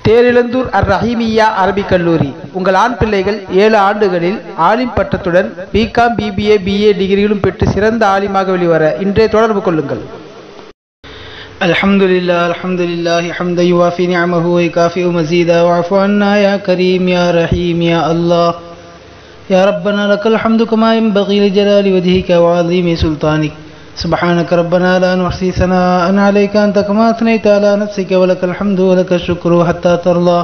தேரிழந்தூர் அர் ரஹீமியா அரபிக் கல்லூரி. உங்கள் ஆண் பிள்ளைகள் 7 ஆண்டுகளில் ஆலிம் பட்டத்துடன் பிகாம், பிபிஏ, பிஏ டிகிரிகளும் பெற்று சிறந்த ஆலிமாக வெளிவர இன்றே தொடர்பு கொள்ளுங்கள். அல்ஹம்துலில்லாஹி ஹம்தன் யுவாஃபி நிஅமஹு வ யுகாஃபிஉ மஸீதா வஅஃபு அன்னா யா கரீம் யா ரஹீம் யா அல்லாஹ் யா ரப்பனா லக்கல் ஹம்து கமா யன்பகி லிஜலாலி வஜ்ஹிக வ அஸீமி சுல்தானிக். سبحانك ربنا لا نحصي ثناء عليك أنت كما أثنيت على نفسك ولك الحمد ولك الشكر حتى ترضى.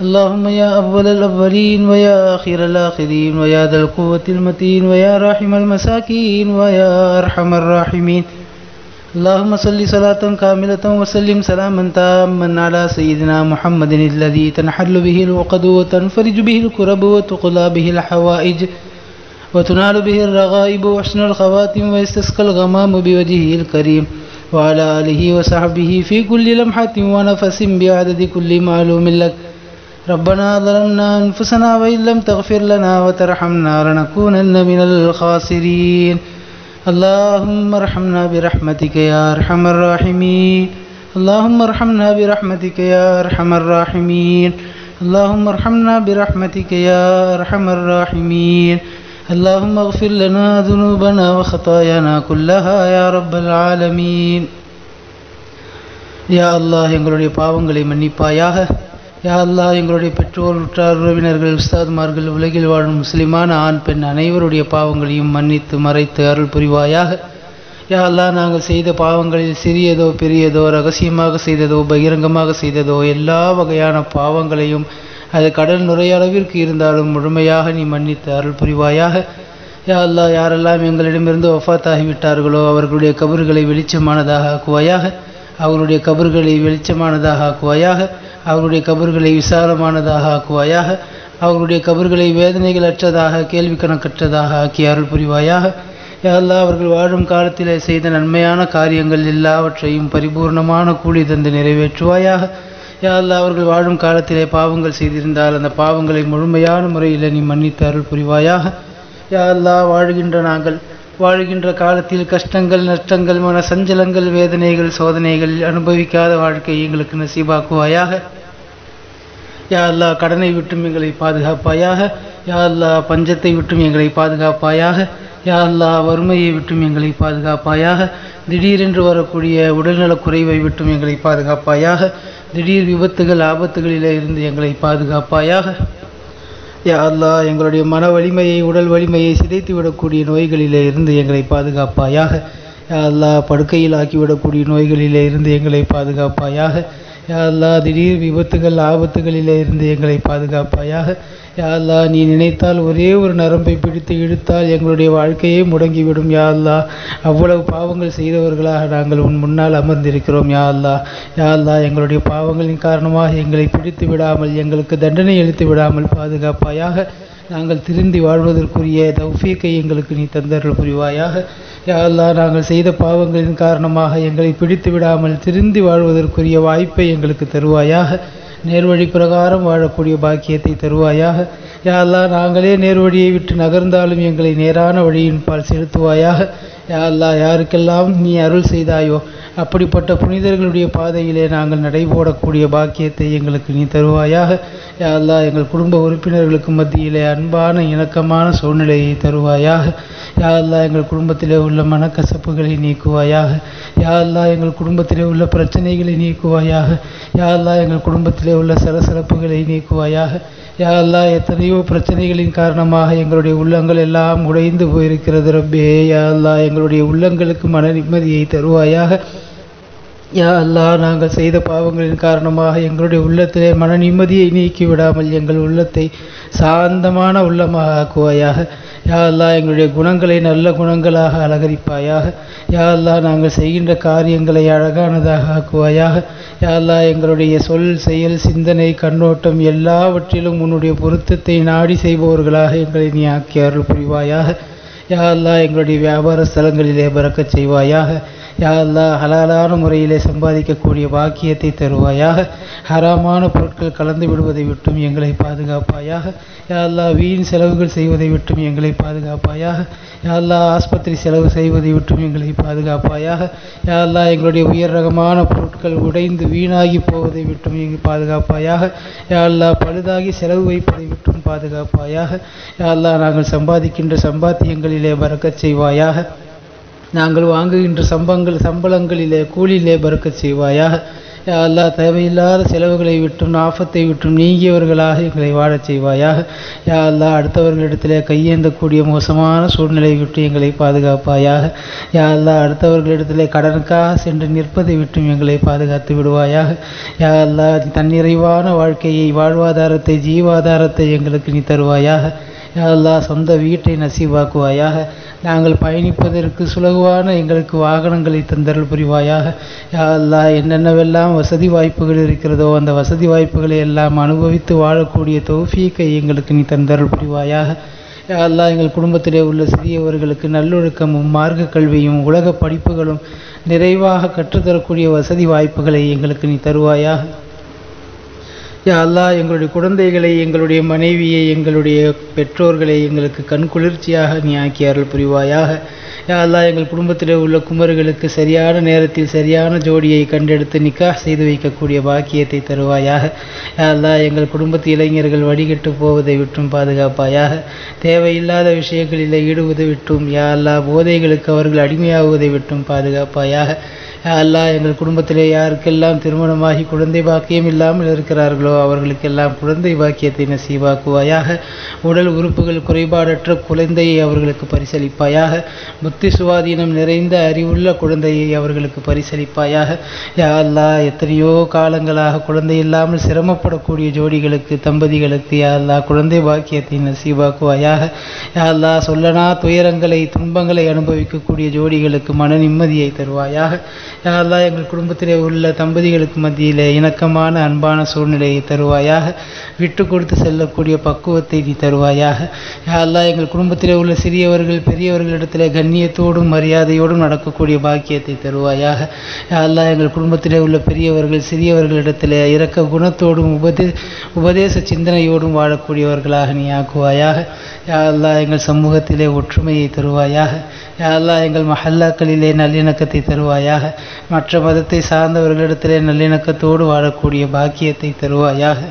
اللهم يا أول الأولين ويا آخر الآخرين ويا ذا القوة المتين ويا راحم المساكين ويا أرحم الراحمين. اللهم صل صلاة كاملة وسلم سلاما تاما على سيدنا محمد الذي تنحل به العقد وتنفرج به الكرب وتقضى به الحوائج وتنال به الرغائب وحسن الخواتم ويستسقى الغمام بوجهه الكريم وعلى آله وصحبه في كل لمحة ونفس بعدد كل معلوم لك. ربنا ظلمنا أنفسنا وإن لم تغفر لنا وترحمنا لنكونن من الخاسرين. اللهم ارحمنا برحمتك يا أرحم الراحمين. اللهم ارحمنا برحمتك يا أرحم الراحمين. اللهم ارحمنا برحمتك يا أرحم الراحمين. اللهم اغفر لنا ذنوبنا وخطايانا كلها يا رب العالمين. யா அல்லாஹ், எங்களுடைய பாவங்களை மன்னிப்பாயாக. யா அல்லாஹ், எங்களுடைய பெற்றோர், உற்றார், உறவினர்கள், உஸ்தாத்மார்கள், உலகில் வாழும் முஸ்லிமான ஆண் பெண் அனைவருடைய பாவங்களையும் மன்னித்து மறைத்து அருள் புரிவாயாக. யா அல்லாஹ், நாங்கள் செய்த பாவங்களில் சிறியதோ பெரியதோ, ரகசியமாக செய்ததோ பகிரங்கமாக செய்ததோ எல்லா வகையான பாவங்களையும் அது கடல் நுரையளவிற்கு இருந்தாலும் முழுமையாக நீ மன்னித்து அருள் புரிவாயாக. யா அல்லாஹ், யாரெல்லாம் எங்களிடமிருந்து வஃபாத்தாகிவிட்டார்களோ அவர்களுடைய கபர்களை வெளிச்சமானதாக ஆக்குவாயாக. அவர்களுடைய கபர்களை வெளிச்சமானதாக ஆக்குவாயாக. அவர்களுடைய கபர்களை விசாலமானதாக ஆக்குவாயாக. அவர்களுடைய கபர்களை வேதனைகள் அற்றதாக, கேள்வி கணக்கற்றதாக ஆக்கி அருள் புரிவாயாக. யா அல்லாஹ், அவர்கள் வாழும் காலத்தில் செய்த நன்மையான காரியங்கள் எல்லாவற்றையும் பரிபூர்ணமான கூலி தந்து நிறைவேற்றுவாயாக. யா அல்லாஹ், அவர்கள் வாழும் காலத்திலே பாவங்கள் செய்திருந்தால் அந்த பாவங்களை முழுமையான முறையில் நீ மன்னித்து அருள் புரிவாயாக. யா அல்லாஹ், நாங்கள் வாழ்கின்ற காலத்தில் கஷ்டங்கள், நஷ்டங்கள், மன சஞ்சலங்கள், வேதனைகள், சோதனைகள் அனுபவிக்காத வாழ்க்கை எங்களுக்கு நசீபாக்குவாயாக. யா அல்லாஹ், கடனை விட்டும் எங்களை பாதுகாப்பாயாக. யா அல்லாஹ், பஞ்சத்தை விட்டும் எங்களை பாதுகாப்பாயாக. யா அல்லாஹ், வறுமையை விட்டும் எங்களை பாதுகாப்பாயாக. திடீரென்று வரக்கூடிய உடல்நலக் குறைவை விட்டும் எங்களை பாதுகாப்பாயாக. திடீர் விபத்துகள், ஆபத்துகளிலே இருந்து எங்களை பாதுகாப்பாயாக. யா அல்லாஹ், எங்களுடைய மன வலிமையை, உடல் வலிமையை சிதைத்து விடக்கூடிய நோய்களிலே இருந்து எங்களை பாதுகாப்பாயாக. யா அல்லாஹ், படுக்கையில் ஆக்கிவிடக்கூடிய நோய்களிலே இருந்து எங்களை பாதுகாப்பாயாக. யா அல்லாஹ், திடீர் விபத்துகள், ஆபத்துகளிலே இருந்து எங்களை பாதுகாப்பாயாக. யா அல்லாஹ், நீ நினைத்தால் ஒரே ஒரு நரம்பை பிடித்து இழுத்தால் எங்களுடைய வாழ்க்கையே முடங்கிவிடும். யா அல்லாஹ், அவ்வளவு பாவங்கள் செய்தவர்களாக நாங்கள் உன் முன்னால் அமர்ந்திருக்கிறோம். யா அல்லாஹ், யா அல்லாஹ், எங்களுடைய பாவங்களின் காரணமாக எங்களை பிடித்து விடாமல், எங்களுக்கு தண்டனை அளித்து விடாமல் பாதுகாப்பாயாக. நாங்கள் திருந்தி வாழ்வதற்குரிய தௌஃபீக்கை எங்களுக்கு நீ தந்தருள் புரிவாயாக. யா அல்லாஹ், நாங்கள் செய்த பாவங்களின் காரணமாக எங்களை பிடித்து விடாமல் திருந்தி வாழ்வதற்குரிய வாய்ப்பை எங்களுக்கு தருவாயாக. நேர்வழி பிரகாரம் வாழக்கூடிய பாக்கியத்தை தருவாயாக. யா அல்லாஹ், நாங்களே நேர்வழியை விட்டு நகர்ந்தாலும் எங்களை நேரான வழியின் பால் செலுத்துவாயாக. யா அல்லாஹ், யாருக்கெல்லாம் நீ அருள் செய்தாயோ அப்படிப்பட்ட புனிதர்களுடைய பாதையிலே நாங்கள் நடைபோடக்கூடிய பாக்கியத்தை எங்களுக்கு நீ தருவாயாக. யா அல்லாஹ், எங்கள் குடும்ப உறுப்பினர்களுக்கு மத்தியிலே அன்பான இணக்கமான சூழ்நிலையை தருவாயாக. யா அல்லாஹ், எங்கள் குடும்பத்திலே உள்ள மனக்கசப்புகளை நீக்குவாயாக. யா அல்லாஹ், எங்கள் குடும்பத்திலே உள்ள பிரச்சனைகளை நீக்குவாயாக. யா அல்லாஹ், எங்கள் குடும்பத்திலே உள்ள சலசலப்புகளை நீக்குவாயாக. யா அல்லாஹ், எத்தனையோ பிரச்சனைகளின் காரணமாக எங்களுடைய உள்ளங்கள் எல்லாம் உடைந்து போயிருக்கிறது ரப்பே. யா அல்லாஹ், எங்களுடைய உள்ளங்களுக்கு மன நிம்மதியை தருவாயாக. யா அல்லாஹ், நாங்கள் செய்த பாவங்களின் காரணமாக எங்களுடைய உள்ளத்திலே மன நிம்மதியை நீக்கி விடாமல் எங்கள் உள்ளத்தை சாந்தமான உள்ளமாக ஆக்குவாயாக. யா அல்லாஹ், எங்களுடைய குணங்களை நல்ல குணங்களாக அலங்கரிப்பாயாக. யா அல்லாஹ், நாங்கள் செய்கின்ற காரியங்களை அழகானதாக ஆக்குவாயாக. யா அல்லாஹ், எங்களுடைய சொல், செயல், சிந்தனை, கண்ணோட்டம் எல்லாவற்றிலும் உன்னுடைய பொருத்தத்தை நாடி செய்பவர்களாக எங்களை நீ ஆக்கி அருள் புரிவாயாக. யா அல்லாஹ், எங்களுடைய வியாபார ஸ்தலங்களிலே பறக்கச் செய்வாயாக. யா அல்லாஹ் ஹலாலான முறையிலே சம்பாதிக்கக்கூடிய பாக்கியத்தை தருவாயாக. ஹராமான பொருட்கள் கலந்து விடுவதை விட்டும் எங்களை பாதுகாப்பாயாக. யா அல்லாஹ் வீண் செலவுகள் செய்வதை விட்டும் எங்களை பாதுகாப்பாயாக. யா அல்லாஹ் ஆஸ்பத்திரி செலவு செய்வதை விட்டும் எங்களை பாதுகாப்பாயாக. யா அல்லாஹ் எங்களுடைய உயர் ரகமான பொருட்கள் உடைந்து வீணாகி போவதை விட்டும் எங்கள் பாதுகாப்பாயாக. யா அல்லாஹ் பழுதாகி செலவு வைப்பதை விட்டும் பாதுகாப்பாயாக. யா அல்லாஹ் நாங்கள் சம்பாதிக்கின்ற சம்பாத்தியங்களிலே பரக்கத் செய்வாயாக. நாங்கள் வாங்குகின்ற சம்பளங்களிலே கூலியிலே பரக்கத் செய்வாயாக. யா அல்லாஹ் தேவையில்லாத செலவுகளை விட்டும் ஆபத்தை விட்டும் நீங்கியவர்களாக எங்களை வாழச் செய்வாயாக. யா அல்லாஹ் அடுத்தவர்களிடத்திலே கையேந்தக்கூடிய மோசமான சூழ்நிலை விட்டு எங்களை பாதுகாப்பாயாக. யா அல்லாஹ் அடுத்தவர்களிடத்திலே கடனுக்காக சென்று நிற்பதை விட்டும் எங்களை பாதுகாத்து விடுவாயாக. யா அல்லாஹ் தன்னிறைவான வாழ்க்கையை, வாழ்வாதாரத்தை, ஜீவாதாரத்தை எங்களுக்கு நீ தருவாயாக. யா அல்லாஹ் சொந்த வீட்டை நசீவாக்குவாயாக. நாங்கள் பயணிப்பதற்கு சுலகுவான எங்களுக்கு வாகனங்களை தந்தருள் புரிவாயாக. யா அல்லாஹ் என்னென்னவெல்லாம் வசதி வாய்ப்புகள் இருக்கிறதோ அந்த வசதி வாய்ப்புகளை எல்லாம் அனுபவித்து வாழக்கூடிய தௌஃபீக்கை எங்களுக்கு நீ தந்தருள் புரிவாயாக. யா அல்லாஹ் எங்கள் குடும்பத்திலே உள்ள சிறியவர்களுக்கு நல்லொழுக்கமும் மார்க்க கல்வியும் உலக படிப்புகளும் நிறைவாக கற்றுத்தரக்கூடிய வசதி வாய்ப்புகளை எங்களுக்கு நீ தருவாயாக. யா அல்லாஹ் எங்களுடைய குழந்தைகளை, எங்களுடைய மனைவியை, எங்களுடைய பெற்றோர்களை எங்களுக்கு கண் குளிர்ச்சியாக நீ ஆக்கி அருள் புரிவாயாக. யா அல்லாஹ் எங்கள் குடும்பத்தில் உள்ள குமர்களுக்கு சரியான நேரத்தில் சரியான ஜோடியை கண்டெடுத்து நிக்காஹ் செய்து வைக்கக்கூடிய பாக்கியத்தை தருவாயாக. யா அல்லாஹ் எங்கள் குடும்பத்து இளைஞர்கள் வடிகட்டு போவதை விட்டும் பாதுகாப்பாயாக. தேவையில்லாத விஷயங்களில் ஈடுவதை விட்டும், யா அல்லாஹ் போதைகளுக்கு அவர்கள் அடிமையாகுவதை விட்டும் பாதுகாப்பாயாக. யா அல்லாஹ் எங்கள் குடும்பத்திலே யாருக்கெல்லாம் திருமணமாகி குழந்தை பாக்கியம் இல்லாமல் இருக்கிறார்களோ அவர்களுக்கெல்லாம் குழந்தை பாக்கியத்தை நசீவாக்குவாயாக. உடல் உறுப்புகள் குறைபாடற்ற குழந்தையை அவர்களுக்கு பரிசளிப்பாயாக. புத்தி சுவாதீனம் நிறைந்த அறிவுள்ள குழந்தையை அவர்களுக்கு பரிசளிப்பாயாக. யா அல்லாஹ் எத்தனையோ காலங்களாக குழந்தை இல்லாமல் சிரமப்படக்கூடிய ஜோடிகளுக்கு, தம்பதிகளுக்கு யா அல்லாஹ் குழந்தை பாக்கியத்தை நசீவாக்குவாயாக. யா அல்லாஹ் சொல்லனா துயரங்களை, துன்பங்களை அனுபவிக்கக்கூடிய ஜோடிகளுக்கு மன நிம்மதியை தருவாயாக. யா அல்லாஹ் எங்கள் குடும்பத்திலே உள்ள தம்பதிகளுக்கு மத்தியிலே இணக்கமான அன்பான சூழ்நிலையை தருவாயாக. விட்டு கொடுத்து செல்லக்கூடிய பக்குவத்தை நீ தருவாயாக. யா அல்லாஹ் எங்கள் குடும்பத்திலே உள்ள சிறியவர்கள் பெரியவர்களிடத்திலே கண்ணியத்தோடும் மரியாதையோடும் நடக்கக்கூடிய பாக்கியத்தை தருவாயாக. யா அல்லாஹ் எங்கள் குடும்பத்திலே உள்ள பெரியவர்கள் சிறியவர்களிடத்திலே இரக்க குணத்தோடும் உபதேச சிந்தனையோடும் வாழக்கூடியவர்களாக நீ ஆக்குவாயாக. யா அல்லாஹ் எங்கள் சமூகத்திலே ஒற்றுமையை தருவாயாக. யா அல்லாஹ் எங்கள் மஹல்லாக்களிலே நல்லிணக்கத்தை தருவாயாக. மற்ற மதத்தை சார்ந்தவர்களிடத்திலே நல்லிணக்கத்தோடு வாழக்கூடிய பாக்கியத்தை தருவாயாக.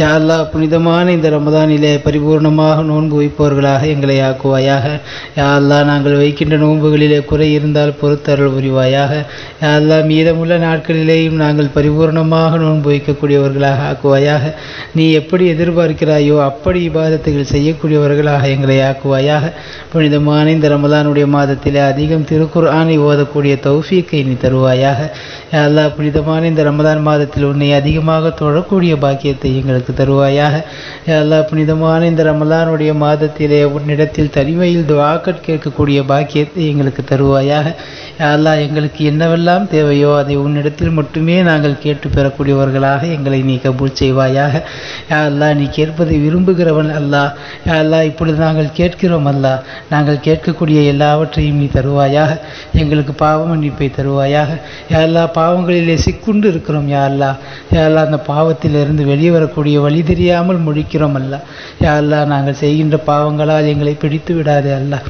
யா அல்லாஹ் புனிதமான இந்த ரமதானிலே பரிபூர்ணமாக நோன்பு வைப்பவர்களாக எங்களை ஆக்குவாயாக. யா அல்லாஹ் நாங்கள் வைக்கின்ற நோன்புகளிலே குறை இருந்தால் பொறுத்தருள் புரிவாயாக. யா அல்லாஹ் மீதமுள்ள நாட்களிலேயும் நாங்கள் பரிபூர்ணமாக நோன்பு வைக்கக்கூடியவர்களாக ஆக்குவாயாக. நீ எப்படி எதிர்பார்க்கிறாயோ அப்படி இபாதத்துகள் செய்யக்கூடியவர்களாக எங்களை ஆக்குவாயாக. புனிதமான இந்த ரமதானுடைய மாதத்திலே அதிகம் திருக்குர்ஆனை ஓதக்கூடிய தௌஃபீக்கை நீ தருவாயாக. யா அல்லாஹ் புனிதமான இந்த ரமதான் மாதத்தில் உன்னை அதிகமாக தொழக்கூடிய பாக்கியத்தை எங்களுக்கு தருவாயாக. யா அல்லாஹ் புனிதமான இந்த ரமலானுடைய மாதத்திலே உன்னிடத்தில் தனிமையில் துஆக்கள் கேட்கக்கூடிய பாக்கியத்தை எங்களுக்கு தருவாயாக. யா அல்லாஹ் எங்களுக்கு என்னவெல்லாம் தேவையோ அதை உன்னிடத்தில் மட்டுமே நாங்கள் கேட்டு பெறக்கூடியவர்களாக எங்களை நீ கபூல் செய்வாயாக. யா அல்லாஹ் நீ கேட்பதை விரும்புகிறவன் அல்லாஹ். யா அல்லாஹ் இப்பொழுது நாங்கள் கேட்கிறோம் அல்லாஹ். நாங்கள் கேட்கக்கூடிய எல்லாவற்றையும் நீ தருவாயாக. எங்களுக்கு பாவ மன்னிப்பை தருவாயாக. யா அல்லாஹ் பாவங்களிலே சிக்குண்டு இருக்கிறோம் யா அல்லாஹ். யா அல்லாஹ் அந்த பாவத்திலிருந்து வெளியே வரக்கூடிய வழி தெரியாமல் முழிக்கிறோம் அல்லாஹ். யா அல்லாஹ் நாங்கள் செய்கின்ற பாவங்களால் எங்களை பிடித்து விடாதே அல்லாஹ்.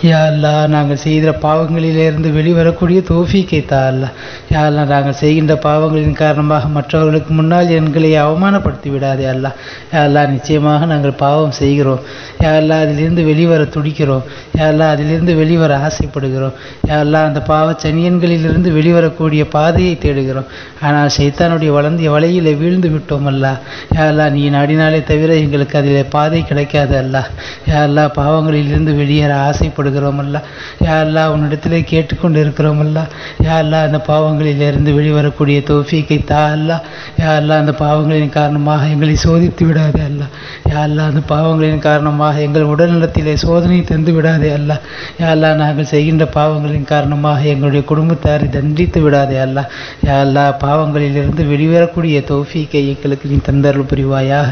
யா அல்லாஹ் நாங்கள் செய்கிற பாவங்களிலிருந்து வெளிவரக்கூடிய தௌஃபீக்கை தா அல்லாஹ். யா அல்லாஹ் நாங்கள் செய்கின்ற பாவங்களின் காரணமாக மற்றவர்களுக்கு முன்னால் எங்களை அவமானப்படுத்தி விடாதே அல்லாஹ். யா அல்லாஹ் நிச்சயமாக நாங்கள் பாவம் செய்கிறோம். யா அல்லாஹ் அதிலிருந்து வெளிவர துடிக்கிறோம். யா அல்லாஹ் அதிலிருந்து வெளிவர ஆசைப்படுகிறோம். யா அல்லாஹ் அந்த பாவ சனியன்களிலிருந்து வெளிவரக்கூடிய பாதையை தேடுகிறோம். ஆனால் ஷைத்தானுடைய வலையிலே வீழ்ந்து விட்டோம் அல்லாஹ். யா அல்லாஹ் நீ நாடினாலே தவிர எங்களுக்கு அதிலே பாதை கிடைக்காது அல்லாஹ். யா அல்லாஹ் பாவங்களிலிருந்து வெளியேற ஆசைப்படுகிறோம் அல்ல. யா அல்லாஹ் உன்னிடத்திலே கேட்டுக்கொண்டு இருக்கிறோம் அல்ல. யா அல்லாஹ் அந்த பாவங்களிலிருந்து வெளிவரக்கூடிய தௌஃபீக்கை தா அல்லாஹ். யா அல்லாஹ் அந்த பாவங்களின் காரணமாக எங்களை சோதித்து விடாதே அல்லாஹ். யா அல்லாஹ் அந்த பாவங்களின் காரணமாக எங்கள் உடல்நலத்திலே சோதனை தந்து விடாதே அல்லாஹ். யா அல்லாஹ் நாங்கள் செய்கின்ற பாவங்களின் காரணமாக எங்களுடைய குடும்பத்தாரை தண்டித்து விடாதே அல்லாஹ். யா அல்லாஹ் பாவங்களிலிருந்து வெளிவரக்கூடிய தௌஃபீக்கை எங்களுக்கு நீ தந்தருள் புரிவாயாக.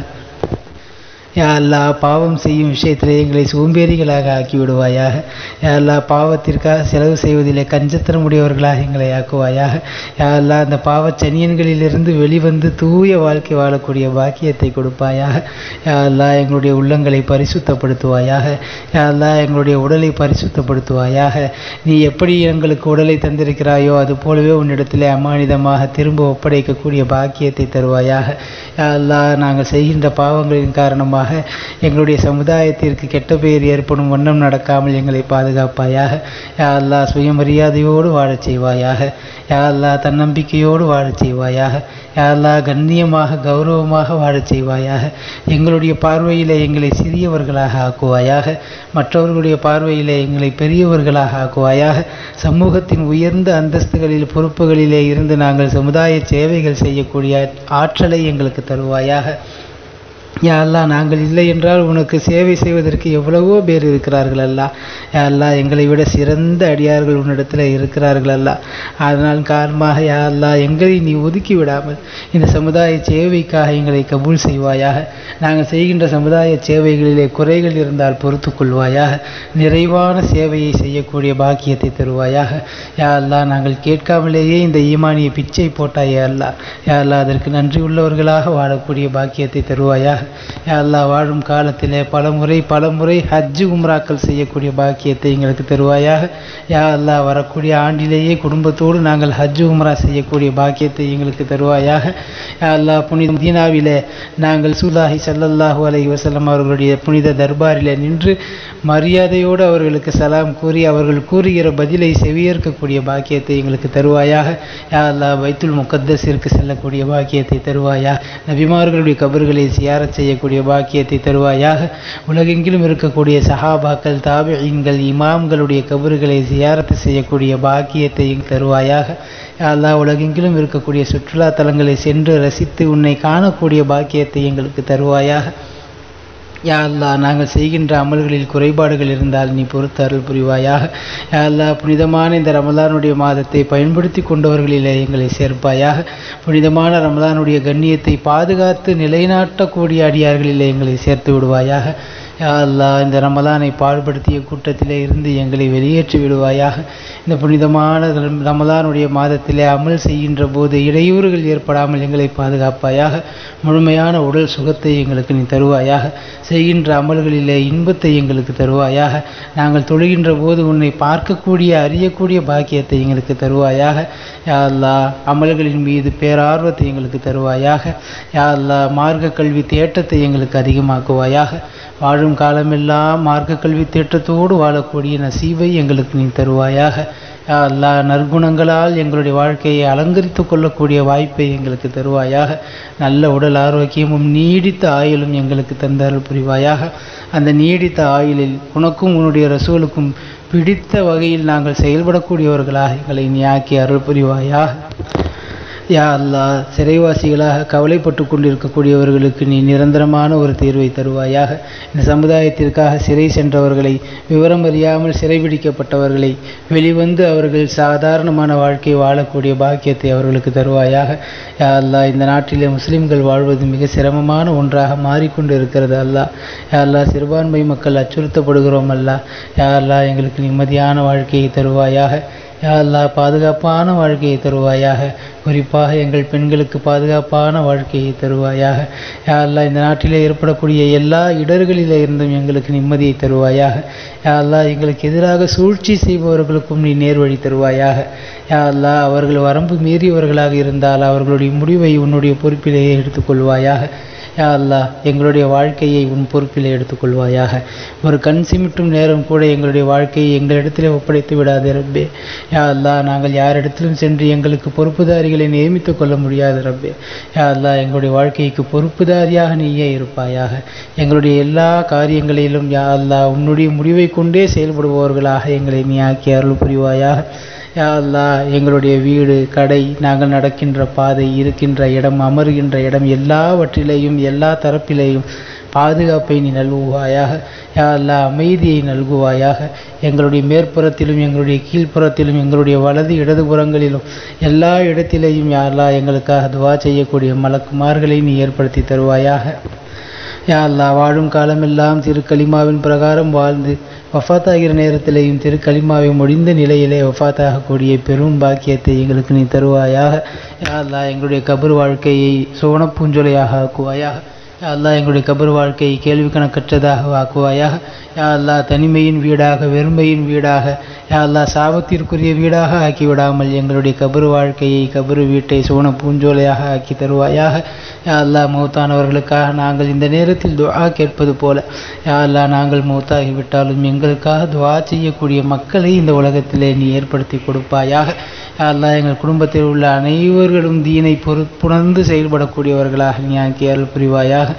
யா அல்லாஹ் பாவம் செய்யும் விஷயத்திலே எங்களை சோம்பேறிகளாக ஆக்கி விடுவாயாக. யா அல்லாஹ் பாவத்திற்காக செலவு செய்வதிலே கஞ்சத்தனமுடையவர்களாக எங்களை ஆக்குவாயாக. யா அல்லாஹ் அந்த பாவச்சனியன்களிலிருந்து வெளிவந்து தூய வாழ்க்கை வாழக்கூடிய பாக்கியத்தை கொடுப்பாயாக. யா அல்லாஹ் எங்களுடைய உள்ளங்களை பரிசுத்தப்படுத்துவாயாக. யா அல்லாஹ் எங்களுடைய உடலை பரிசுத்தப்படுத்துவாயாக. நீ எப்படி எங்களுக்கு உடலை தந்திருக்கிறாயோ அது போலவே உன்னிடத்திலே அமானிதமாக திரும்ப ஒப்படைக்கக்கூடிய பாக்கியத்தை தருவாயாக. யா அல்லாஹ் நாங்கள் செய்கின்ற பாவங்களின் காரணமாக எங்களுடைய சமுதாயத்திற்கு கெட்ட பெயர் ஏற்படும் வண்ணம் நடக்காமல் எங்களை பாதுகாப்பாயாக. யா அல்லாஹ் சுயமரியாதையோடு வாழச் செய்வாயாக. யா அல்லாஹ் தன்னம்பிக்கையோடு வாழச் செய்வாயாக. யா அல்லாஹ் கண்ணியமாக கௌரவமாக வாழச் செய்வாயாக. எங்களுடைய பார்வையிலே எங்களை சிறியவர்களாக ஆக்குவாயாக. மற்றவர்களுடைய பார்வையிலே எங்களை பெரியவர்களாக ஆக்குவாயாக. சமூகத்தின் உயர்ந்த அந்தஸ்துகளில் பொறுப்புகளிலே இருந்து நாங்கள் சமுதாய சேவைகள் செய்யக்கூடிய ஆற்றலை எங்களுக்கு தருவாயாக. யா அல்லாஹ் நாங்கள் இல்லை என்றால் உனக்கு சேவை செய்வதற்கு எவ்வளவோ பேர் இருக்கிறார்கள் அல்லா. யா அல்லாஹ் எங்களை விட சிறந்த அடியார்கள் உன்னிடத்தில் இருக்கிறார்கள் அல்லா. அதனால் காரணமாக யா அல்லாஹ் எங்களை நீ ஒதுக்கி விடாமல் இந்த சமுதாய சேவைக்காக எங்களை கபூல் செய்வாயாக. நாங்கள் செய்கின்ற சமுதாய சேவைகளிலே குறைகள் இருந்தால் பொறுத்து கொள்வாயாக. நிறைவான சேவையை செய்யக்கூடிய பாக்கியத்தை தருவாயாக. யா அல்லாஹ் நாங்கள் கேட்காமலேயே இந்த ஈமானிய பிச்சை போட்டாயே அல்லா. யா அல்லாஹ் அதற்கு நன்றி உள்ளவர்களாக வாழக்கூடிய பாக்கியத்தை தருவாயாக. யா அல்லாஹ் வாழும் காலத்திலே பல முறை ஹஜ்ஜு உம்ராக்கள் செய்யக்கூடிய பாக்கியத்தை எங்களுக்கு தருவாயாக. யா அல்லாஹ் வரக்கூடிய ஆண்டிலேயே குடும்பத்தோடு நாங்கள் ஹஜ்ஜு உம்ரா செய்யக்கூடிய பாக்கியத்தை எங்களுக்கு தருவாயாக. யா அல்லாஹ் புனித மதீனாவிலே நாங்கள் ரசூலுல்லாஹி ஸல்லல்லாஹு அலைஹி வஸல்லம் அவர்களுடைய புனித தர்பாரிலே நின்று மரியாதையோடு அவர்களுக்கு சலாம் கூறி அவர்கள் கூறுகிற பதிலை செவியேற்கக்கூடிய பாக்கியத்தை எங்களுக்கு தருவாயாக. யா அல்லாஹ் பைத்துல் முகத்தஸிற்கு செல்லக்கூடிய பாக்கியத்தை தருவாயாக. நபிமார்களுடைய கபர்களை சியாரத் செய்யக்கூடிய பாக்கியத்தை தருவாயாக. உலகெங்கிலும் இருக்கக்கூடிய சஹாபாக்கள் தாபிஈன்கள் இமாம்களுடைய கபர்களை சியாரத்து செய்யக்கூடிய பாக்கியத்தை தருவாயாக. யா அல்லாஹ் உலகெங்கிலும் இருக்கக்கூடிய சுற்றுலா தலங்களை சென்று ரசித்து உன்னை காணக்கூடிய பாக்கியத்தை எங்களுக்கு தருவாயாக. யா அல்லாஹ் நாங்கள் செய்கின்ற அமல்களில் குறைபாடுகள் இருந்தால் நீ பொறுத்து அருள் புரிவாயாக. யா அல்லாஹ் புனிதமான இந்த ரமலானுடைய மாதத்தை பயன்படுத்தி கொண்டவர்களிலே எங்களை சேர்ப்பாயாக. புனிதமான ரமலானுடைய கண்ணியத்தை பாதுகாத்து நிலைநாட்டக்கூடிய அடியார்களிலே எங்களை சேர்த்து விடுவாயாக. யா அல்லாஹ் இந்த ரமலானை பாடுபடுத்திய கூட்டத்திலே இருந்து எங்களை வெளியேற்றி விடுவாயாக. இந்த புனிதமான ரமலானுடைய மாதத்திலே அமல் செய்கின்ற போது இடையூறுகள் ஏற்படாமல் எங்களை பாதுகாப்பாயாக. முழுமையான உடல் சுகத்தை எங்களுக்கு நீ தருவாயாக. செய்கின்ற அமல்களிலே இன்பத்தை எங்களுக்கு தருவாயாக. நாங்கள் தொழுகின்ற போது உன்னை பார்க்கக்கூடிய அறியக்கூடிய பாக்கியத்தை எங்களுக்கு தருவாயாக. யா அல்லாஹ் அமல்களின் மீது பேரார்வத்தை எங்களுக்கு தருவாயாக. யா அல்லாஹ் மார்க்க கல்வி தேட்டத்தை எங்களுக்கு அதிகமாக்குவாயாக. வாழும் காலமெல்லாம் மார்க்க கல்வி தேட்டத்தோடு வாழக்கூடிய நசீவை எங்களுக்கு நீ தருவாயாக. யா அல்லாஹ் நற்குணங்களால் எங்களுடைய வாழ்க்கையை அலங்கரித்து கொள்ளக்கூடிய வாய்ப்பை எங்களுக்கு தருவாயாக. நல்ல உடல் ஆரோக்கியமும் நீடித்த ஆயுளும் எங்களுக்கு தந்தருள் புரிவாயாக. அந்த நீடித்த ஆயுளில் உனக்கும் உன்னுடைய ரசூலுக்கும் பிடித்த வகையில் நாங்கள் செயல்படக்கூடியவர்களாக எங்களை நீ ஆக்கி அருள் புரிவாயாக. யா அல்லாஹ் சிறைவாசிகளாக கவலைப்பட்டு கொண்டிருக்கக்கூடியவர்களுக்கு நீ நிரந்தரமான ஒரு தீர்வை தருவாயாக. இந்த சமுதாயத்திற்காக சிறை சென்றவர்களை, விவரம் அறியாமல் சிறைபிடிக்கப்பட்டவர்களை வெளிவந்து அவர்கள் சாதாரணமான வாழ்க்கை வாழக்கூடிய பாக்கியத்தை அவர்களுக்கு தருவாயாக. யா அல்லாஹ் இந்த நாட்டிலே முஸ்லிம்கள் வாழ்வது மிக சிரமமான ஒன்றாக மாறிக்கொண்டு இருக்கிறது அல்லாஹ். யா அல்லாஹ் சிறுபான்மை மக்கள் அச்சுறுத்தப்படுகிறோம் அல்லாஹ். யா அல்லாஹ் எங்களுக்கு நிம்மதியான வாழ்க்கையை தருவாயாக. யா அல்லாஹ் பாதுகாப்பான வாழ்க்கையை தருவாயாக. குறிப்பாக எங்கள் பெண்களுக்கு பாதுகாப்பான வாழ்க்கையை தருவாயாக. யா அல்லாஹ் இந்த நாட்டிலே ஏற்படக்கூடிய எல்லா இடர்களிலே இருந்தும் எங்களுக்கு நிம்மதியை தருவாயாக. யா அல்லாஹ் எங்களுக்கு எதிராக சூழ்ச்சி செய்பவர்களுக்கும் நீ நேர்வழி தருவாயாக. யா அல்லாஹ் அவர்கள் வரம்பு மீறியவர்களாக இருந்தால் அவர்களுடைய முடிவை உன்னுடைய பொறுப்பிலேயே எடுத்துக்கொள்வாயாக. யா அல்லாஹ் எங்களுடைய வாழ்க்கையை உன் பொறுப்பிலே எடுத்துக்கொள்வாயாக. ஒரு கண் சிமிட்டும் நேரம் கூட எங்களுடைய வாழ்க்கையை எங்களிடத்திலே ஒப்படைத்து விடாதே ரப்பே. யா அல்லாஹ் நாங்கள் யாரிடத்திலும் சென்று எங்களுக்கு பொறுப்புதாரிகளை நியமித்துக் கொள்ள முடியாது ரப்பே. யா அல்லாஹ் எங்களுடைய வாழ்க்கைக்கு பொறுப்புதாரியாக நீயே இருப்பாயாக. எங்களுடைய எல்லா காரியங்களிலும் யா அல்லாஹ் உன்னுடைய முடிவை கொண்டே செயல்படுபவர்களாக எங்களை நீ ஆக்கி அருள் புரிவாயாக. யா அல்லாஹ் எங்களுடைய வீடு, கடை, நாங்கள் நடக்கின்ற பாதை, இருக்கின்ற இடம், அமருகின்ற இடம் எல்லாவற்றிலேயும் எல்லா தரப்பிலேயும் பாதுகாப்பை நீ நல்குவாயாக. யா அல்லாஹ் அமைதியை நல்குவாயாக. எங்களுடைய மேற்புறத்திலும் எங்களுடைய கீழ்ப்புறத்திலும் எங்களுடைய வலது இடதுபுறங்களிலும் எல்லா இடத்திலேயும் யா அல்லாஹ் எங்களுக்காக துவா செய்யக்கூடிய மலக்குமார்களை நீ ஏற்படுத்தி தருவாயாக. யா அல்லாஹ் வாழும் காலமெல்லாம் திரு கலிமாவின் பிரகாரம் வாழ்ந்து வஃபாத்தாகிற நேரத்திலேயும் திரு கலிமாவை முடிந்த நிலையிலே வஃபாத்தாகக்கூடிய பெரும் பாக்கியத்தை எங்களுக்கு நீ தருவாயாக. யா அல்லாஹ் எங்களுடைய கபர் வாழ்க்கையை சோன பூஞ்சொலையாக ஆக்குவாயாக. யா அல்லாஹ் எங்களுடைய கபர் வாழ்க்கையை கேள்வி கணக்கற்றதாக ஆக்குவாயாக. யா அல்லாஹ் தனிமையின் வீடாக வெறுமையின் வீடாக யா அல்லாஹ் சாபத்திற்குரிய வீடாக ஆக்கிவிடாமல் எங்களுடைய கபர் வாழ்க்கையை கபர் வீட்டை சோன பூஞ்சோலையாக ஆக்கி தருவாயாக. யா அல்லாஹ் மௌத்தானவர்களுக்காக நாங்கள் இந்த நேரத்தில் துஆ கேட்பது போல யா அல்லாஹ் நாங்கள் மௌத்தாகிவிட்டாலும் எங்களுக்காக துஆ செய்யக்கூடிய மக்களை இந்த உலகத்திலே நீ ஏற்படுத்தி கொடுப்பாயாக. யா அல்லாஹ் எங்கள் குடும்பத்தில் உள்ள அனைவர்களும் தீனை புணர்ந்து செயல்படக்கூடியவர்களாக நீ ஆக்கி அருள் புரிவாயாக.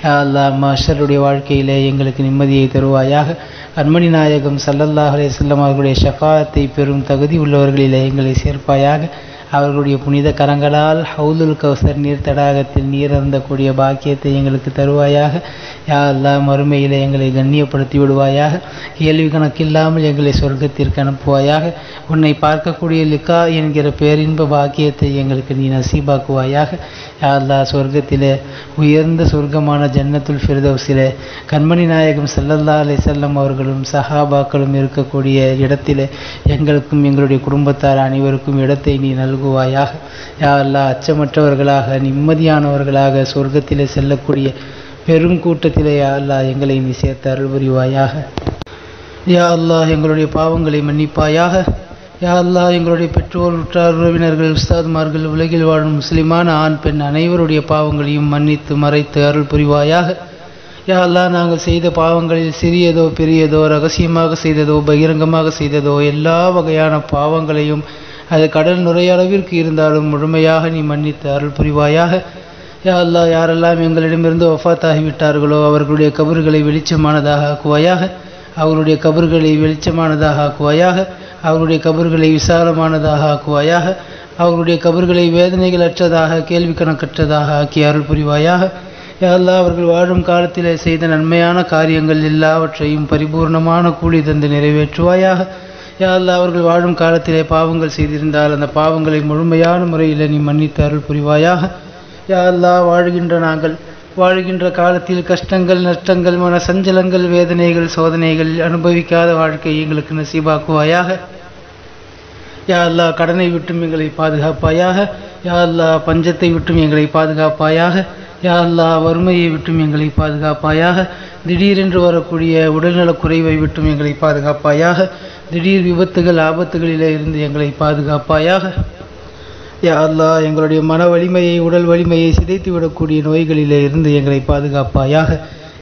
யா அல்லாஹ் மஹ்ஷருடைய வாழ்க்கையிலே எங்களுக்கு நிம்மதியை தருவாயாக. கண்மணி நாயகம் ஸல்லல்லாஹு அலைஹி வஸல்லம் அவர்களுடைய ஷஃபாஅத்தை பெறும் தகுதி உள்ளவர்களிலே எங்களை சேர்ப்பாயாக. அவர்களுடைய புனித கரங்களால் ஹவுலுல் கௌசர் நீர் தடாகத்தில் நீர் அருந்தக்கூடிய பாக்கியத்தை எங்களுக்கு தருவாயாக. யா அல்லாஹ் மறுமையிலே எங்களை கண்ணியப்படுத்தி விடுவாயாக. கேள்வி கணக்கில்லாமல் எங்களை சொர்க்கத்திற்கு அனுப்புவாயாக. உன்னை பார்க்கக்கூடிய லிகா என்கிற பேரின்ப பாக்கியத்தை எங்களுக்கு நீ நசீபாக்குவாயாக. யா அல்லாஹ் சொர்க்கத்திலே உயர்ந்த சொர்க்கமான ஜன்னத்துல் ஃபிர்தௌஸிலே கண்மணி நாயகம் ஸல்லல்லாஹு அலைஹி வஸல்லம் அவர்களும் சஹாபாக்களும் இருக்கக்கூடிய இடத்திலே எங்களுக்கும் எங்களுடைய குடும்பத்தார் அனைவருக்கும் இடத்தை நீ நல்குவாயாக. யா அல்லாஹ் அச்சமற்றவர்களாக நிம்மதியானவர்களாக சொர்க்கத்திலே செல்லக்கூடிய பெரும் கூட்டத்திலே யா அல்லாஹ் எங்களை நீ சேர்த்து அருள் புரிவாயாக. யா அல்லாஹ் எங்களுடைய பாவங்களை மன்னிப்பாயாக. யா அல்லாஹ் எங்களுடைய பெற்றோர் உற்றார் உறவினர்கள் உஸ்தாத்மார்கள் உலகில் வாழும் முஸ்லிமான ஆண் பெண் அனைவருடைய பாவங்களையும் மன்னித்து மறைத்து அருள் புரிவாயாக. யா அல்லாஹ் நாங்கள் செய்த பாவங்களில் சிறியதோ பெரியதோ ரகசியமாக செய்ததோ பகிரங்கமாக செய்ததோ எல்லா வகையான பாவங்களையும் அது கடல் நுரையளவிற்கு இருந்தாலும் முழுமையாக நீ மன்னித்து அருள் புரிவாயாக. யா அல்லாஹ் யாரெல்லாம் எங்களிடமிருந்து வஃபாத்தாகிவிட்டார்களோ அவர்களுடைய கபர்களை வெளிச்சமானதாக ஆக்குவாயாக. அவருடைய கபர்களை வெளிச்சமானதாக ஆக்குவாயாக. அவருடைய கபர்களை விசாலமானதாக ஆக்குவாயாக. அவருடைய கபர்களை வேதனைகள் அற்றதாக கேள்வி கணக்கற்றதாக ஆக்கி அருள் புரிவாயாக. யா அல்லாஹ் அவர்கள் வாழும் காலத்திலே செய்த நன்மையான காரியங்கள் எல்லாவற்றையும் பரிபூர்ணமான கூலி தந்து நிறைவேற்றுவாயாக. யா அல்லாஹ் அவர்கள் வாழும் காலத்திலே பாவங்கள் செய்திருந்தால் அந்த பாவங்களை முழுமையான முறையில் நீ மன்னித்து அருள் புரிவாயாக. யா அல்லாஹ் வாழ்கின்ற காலத்தில் கஷ்டங்கள் நஷ்டங்கள் மன சஞ்சலங்கள் வேதனைகள் சோதனைகள் அனுபவிக்காத வாழ்க்கை எங்களுக்கு நசீபாக்குவாயாக. யா அல்லாஹ் கடனை விட்டும் எங்களை பாதுகாப்பாயாக. யா அல்லாஹ் பஞ்சத்தை விட்டும் எங்களை பாதுகாப்பாயாக. யா அல்லாஹ் வறுமையை விட்டும் எங்களை பாதுகாப்பாயாக. திடீரென்று வரக்கூடிய உடல்நலக் குறைவை விட்டும் எங்களை பாதுகாப்பாயாக. திடீர் விபத்துகள் ஆபத்துகளிலே இருந்து எங்களை பாதுகாப்பாயாக. யா அல்லாஹ் எங்களுடைய மன வலிமையை உடல் வலிமையை சிதைத்து விடக்கூடிய நோய்களிலே இருந்து எங்களை பாதுகாப்பாயாக.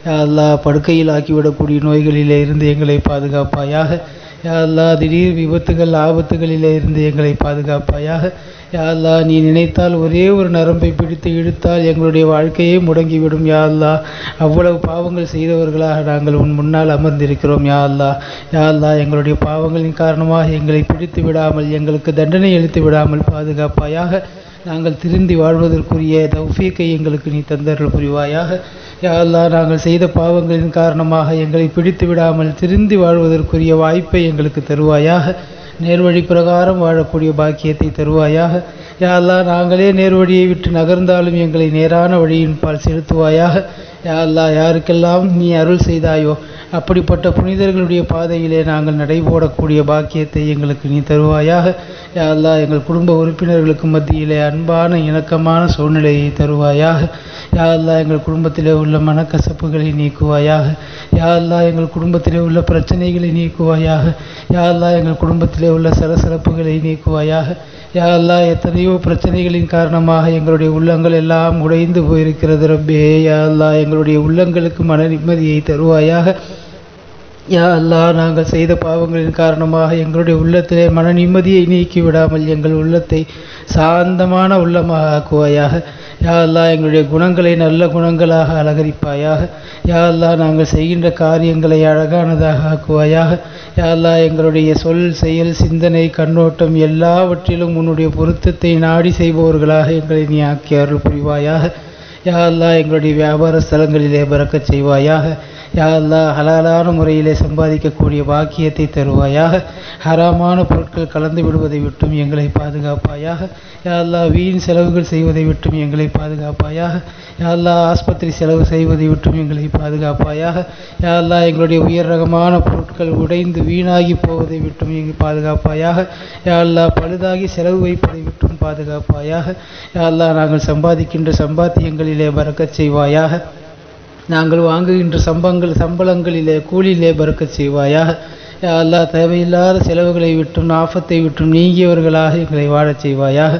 யா அல்லாஹ் படுக்கையில் ஆக்கிவிடக்கூடிய நோய்களிலே இருந்து எங்களை பாதுகாப்பாயாக. யா அல்லாஹ் திடீர் விபத்துகள் ஆபத்துகளிலே இருந்து எங்களை பாதுகாப்பாயாக. யா அல்லாஹ் நீ நினைத்தால் ஒரே ஒரு நரம்பை பிடித்து இழுத்தால் எங்களுடைய வாழ்க்கையே முடங்கிவிடும். யா அல்லாஹ் அவ்வளவு பாவங்கள் செய்தவர்களாக நாங்கள் உன் முன்னால் அமர்ந்திருக்கிறோம். யா அல்லாஹ் யா அல்லாஹ் எங்களுடைய பாவங்களின் காரணமாக எங்களை பிடித்து விடாமல் எங்களுக்கு தண்டனை அளித்து விடாமல் பாதுகாப்பாயாக. நாங்கள் திருந்தி வாழ்வதற்குரிய தௌஃபீக்கை எங்களுக்கு நீ தந்தருள் புரிவாயாக. யா அல்லாஹ் நாங்கள் செய்த பாவங்களின் காரணமாக எங்களை பிடித்து விடாமல் திருந்தி வாழ்வதற்குரிய வாய்ப்பை எங்களுக்கு தருவாயாக. நேர்வழி பிரகாரம் வாழக்கூடிய பாக்கியத்தை தருவாயாக. யா அல்லாஹ் நாங்களே நேர்வழியை விட்டு நகர்ந்தாலும் எங்களை நேரான வழியின் பால் செலுத்துவாயாக. யா அல்லாஹ் யாருக்கெல்லாம் நீ அருள் செய்தாயோ அப்படிப்பட்ட புனிதர்களுடைய பாதையிலே நாங்கள் நடைபோடக்கூடிய பாக்கியத்தை எங்களுக்கு நீ தருவாயாக. யா அல்லாஹ் எங்கள் குடும்ப உறுப்பினர்களுக்கு மத்தியிலே அன்பான இணக்கமான சூழ்நிலையை தருவாயாக. யா அல்லாஹ் எங்கள் குடும்பத்திலே உள்ள மனக்கசப்புகளை நீக்குவாயாக. யா அல்லாஹ் எங்கள் குடும்பத்திலே உள்ள பிரச்சனைகளை நீக்குவாயாக. யா அல்லாஹ் எங்கள் குடும்பத்திலே உள்ள சலசலப்புகளை நீக்குவாயாக. யா அல்லாஹ் எத்தனையோ பிரச்சனைகளின் காரணமாக எங்களுடைய உள்ளங்கள் எல்லாம் உடைந்து போயிருக்கிறது ரப்பே. யா அல்லாஹ் எங்களுடைய உள்ளங்களுக்கு மன நிம்மதியை தருவாயாக. யா அல்லாஹ் நாங்கள் செய்த பாவங்களின் காரணமாக எங்களுடைய உள்ளத்திலே மன நிம்மதியை நீக்கி விடாமல் எங்கள் உள்ளத்தை சாந்தமான உள்ளமாக ஆக்குவாயாக. யா அல்லாஹ் எங்களுடைய குணங்களை நல்ல குணங்களாக அலங்கரிப்பாயாக. யா அல்லாஹ் நாங்கள் செய்கின்ற காரியங்களை அழகானதாக ஆக்குவாயாக. யா அல்லாஹ் எங்களுடைய சொல் செயல் சிந்தனை கண்ணோட்டம் எல்லாவற்றிலும் உன்னுடைய பொருத்தத்தை நாடி செய்பவர்களாக எங்களை நீ ஆக்கி அருள் புரிவாயாக. யா அல்லாஹ் எங்களுடைய வியாபார ஸ்தலங்களிலே பறக்கச் செய்வாயாக. யா அல்லாஹ் ஹலாலான முறையிலே சம்பாதிக்கக்கூடிய பாக்கியத்தை தருவாயாக. ஹராமான பொருட்கள் கலந்து விடுவதை விட்டும் எங்களை பாதுகாப்பாயாக. யா அல்லாஹ் வீண் செலவுகள் செய்வதை விட்டும் எங்களை பாதுகாப்பாயாக. யா அல்லாஹ் ஆஸ்பத்திரி செலவு செய்வதை விட்டும் எங்களை பாதுகாப்பாயாக. யா அல்லாஹ் எங்களுடைய உயர் ரகமான பொருட்கள் உடைந்து வீணாகி போவதை விட்டும் எங்கள் பாதுகாப்பாயாக. யா அல்லாஹ் பழுதாகி செலவு வைப்பதை விட்டும் பாதுகாப்பாயாக. யா அல்லாஹ் நாங்கள் சம்பாதிக்கின்ற சம்பாத்தியங்களிலே பரக்கத் செய்வாயாக. நாங்கள் வாங்குகின்ற சம்பளங்களிலே கூலியிலே பரக்கத் செய்வாயாக. யா அல்லாஹ் தேவையில்லாத செலவுகளை விட்டும் ஆபத்தை விட்டும் நீங்கியவர்களாக எங்களை வாழச் செய்வாயாக.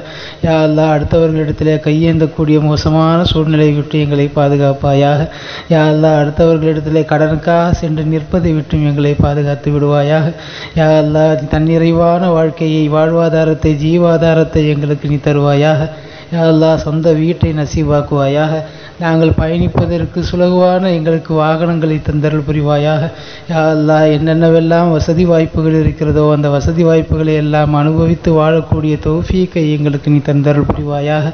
யா அல்லாஹ் அடுத்தவர்களிடத்திலே கையேந்தக்கூடிய மோசமான சூழ்நிலை விட்டு எங்களை பாதுகாப்பாயாக. யா அல்லாஹ் அடுத்தவர்களிடத்திலே கடனுக்காக சென்று நிற்பதை விட்டும் எங்களை பாதுகாத்து விடுவாயாக. யா அல்லாஹ் தன்னிறைவான வாழ்க்கையை, வாழ்வாதாரத்தை, ஜீவாதாரத்தை எங்களுக்கு நீ தருவாயாக. யா அல்லாஹ் சொந்த வீட்டை நசீவாக்குவாயாக. நாங்கள் பயணிப்பதற்கு சுலகுவான எங்களுக்கு வாகனங்களை தந்தருள் புரிவாயாக. யா அல்லாஹ் என்னென்னவெல்லாம் வசதி வாய்ப்புகள் இருக்கிறதோ அந்த வசதி வாய்ப்புகளை எல்லாம் அனுபவித்து வாழக்கூடிய தௌஃபீக்கை எங்களுக்கு நீ தந்தருள் புரிவாயாக.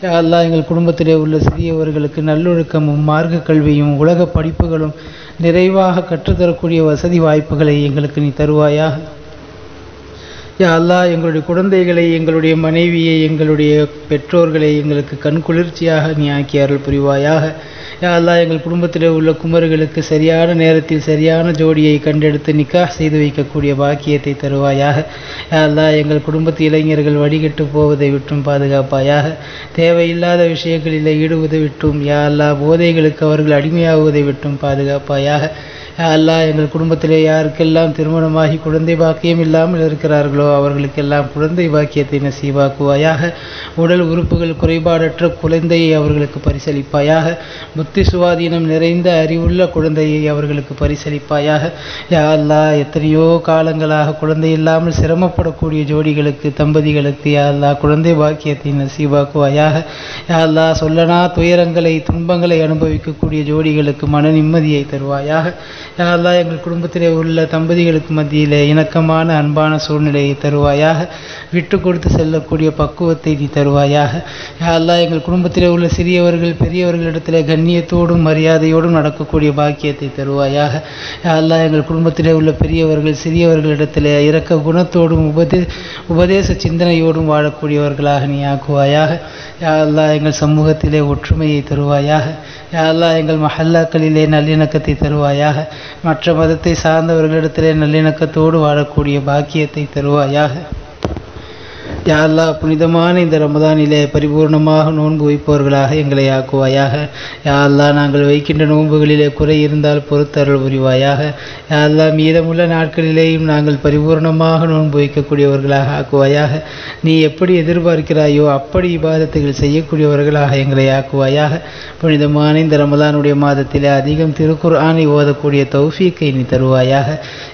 யா அல்லாஹ் எங்கள் குடும்பத்திலே உள்ள சிறியவர்களுக்கு நல்லொழுக்கமும் மார்க்க கல்வியும் உலக படிப்புகளும் நிறைவாக கற்றுத்தரக்கூடிய வசதி வாய்ப்புகளை எங்களுக்கு நீ தருவாயாக. யா அல்லாஹ் எங்களுடைய குழந்தைகளை, எங்களுடைய மனைவியை, எங்களுடைய பெற்றோர்களை எங்களுக்கு கண்குளிர்ச்சியாக நீ ஆக்கி அருள் புரிவாயாக. யா அல்லாஹ் எங்கள் குடும்பத்தில் உள்ள குமர்களுக்கு சரியான நேரத்தில் சரியான ஜோடியை கண்டெடுத்து நிக்காஹ் செய்து வைக்கக்கூடிய பாக்கியத்தை தருவாயாக. யா அல்லாஹ் எங்கள் குடும்பத்து இளைஞர்கள் வடிகட்டு போவதை விட்டும் பாதுகாப்பாயாக. தேவையில்லாத விஷயங்களில் ஈடுவதை விட்டும், யா அல்லாஹ் போதைகளுக்கு அவர்கள் அடிமையாகுவதை விட்டும் பாதுகாப்பாயாக. அல்லாஹ் எங்கள் குடும்பத்திலே யாருக்கெல்லாம் திருமணமாகி குழந்தை பாக்கியம் இல்லாமல் இருக்கிறார்களோ அவர்களுக்கெல்லாம் குழந்தை பாக்கியத்தை நசீவாக்குவாயாக. உடல் உறுப்புகள் குறைபாடற்ற குழந்தையை அவர்களுக்கு பரிசளிப்பாயாக. புத்தி சுவாதீனம் நிறைந்த அறிவுள்ள குழந்தையை அவர்களுக்கு பரிசளிப்பாயாக. யா அல்லாஹ் எத்தனையோ காலங்களாக குழந்தை இல்லாமல் சிரமப்படக்கூடிய ஜோடிகளுக்கு, தம்பதிகளுக்கு யா அல்லாஹ் குழந்தை பாக்கியத்தை நசீவாக்குவாயாக. யா அல்லாஹ் சொல்லனா துயரங்களை, துன்பங்களை அனுபவிக்கக்கூடிய ஜோடிகளுக்கு மன நிம்மதியை தருவாயாக. யா அல்லாஹ் எங்கள் குடும்பத்திலே உள்ள தம்பதிகளுக்கு மத்தியிலே இணக்கமான அன்பான சூழ்நிலையை தருவாயாக. விட்டு கொடுத்து செல்லக்கூடிய பக்குவத்தை நீ தருவாயாக. யா அல்லாஹ் எங்கள் குடும்பத்திலே உள்ள சிறியவர்கள் பெரியவர்களிடத்திலே கண்ணியத்தோடும் மரியாதையோடும் நடக்கக்கூடிய பாக்கியத்தை தருவாயாக. யா அல்லாஹ் எங்கள் குடும்பத்திலே உள்ள பெரியவர்கள் சிறியவர்களிடத்திலே இரக்க குணத்தோடும் உபதேச சிந்தனையோடும் வாழக்கூடியவர்களாக நீ ஆக்குவாயாக. யா அல்லாஹ் எங்கள் சமூகத்திலே ஒற்றுமையை தருவாயாக. யா அல்லாஹ் எங்கள் மஹல்லாக்களிலே நல்லிணக்கத்தை தருவாயாக. மற்ற மதத்தை சார்ந்தவர்களிடத்திலே நல்லிணக்கத்தோடு வாழக்கூடிய பாக்கியத்தை தருவாயாக. யா அல்லாஹ் புனிதமான இந்த ரமதானிலே பரிபூர்ணமாக நோன்பு வைப்பவர்களாக எங்களை ஆக்குவாயாக. யா அல்லாஹ் நாங்கள் வைக்கின்ற நோன்புகளிலே குறை இருந்தால் பொறுத்தருள் புரிவாயாக. யா அல்லாஹ் மீதமுள்ள நாட்களிலேயும் நாங்கள் பரிபூர்ணமாக நோன்பு வைக்கக்கூடியவர்களாக ஆக்குவாயாக. நீ எப்படி எதிர்பார்க்கிறாயோ அப்படி இபாதத்துகள் செய்யக்கூடியவர்களாக எங்களை ஆக்குவாயாக. புனிதமான இந்த ரமதானுடைய மாதத்திலே அதிகம் திருக்குர்ஆனை ஓதக்கூடிய தௌஃபீக்கை நீ தருவாயாக.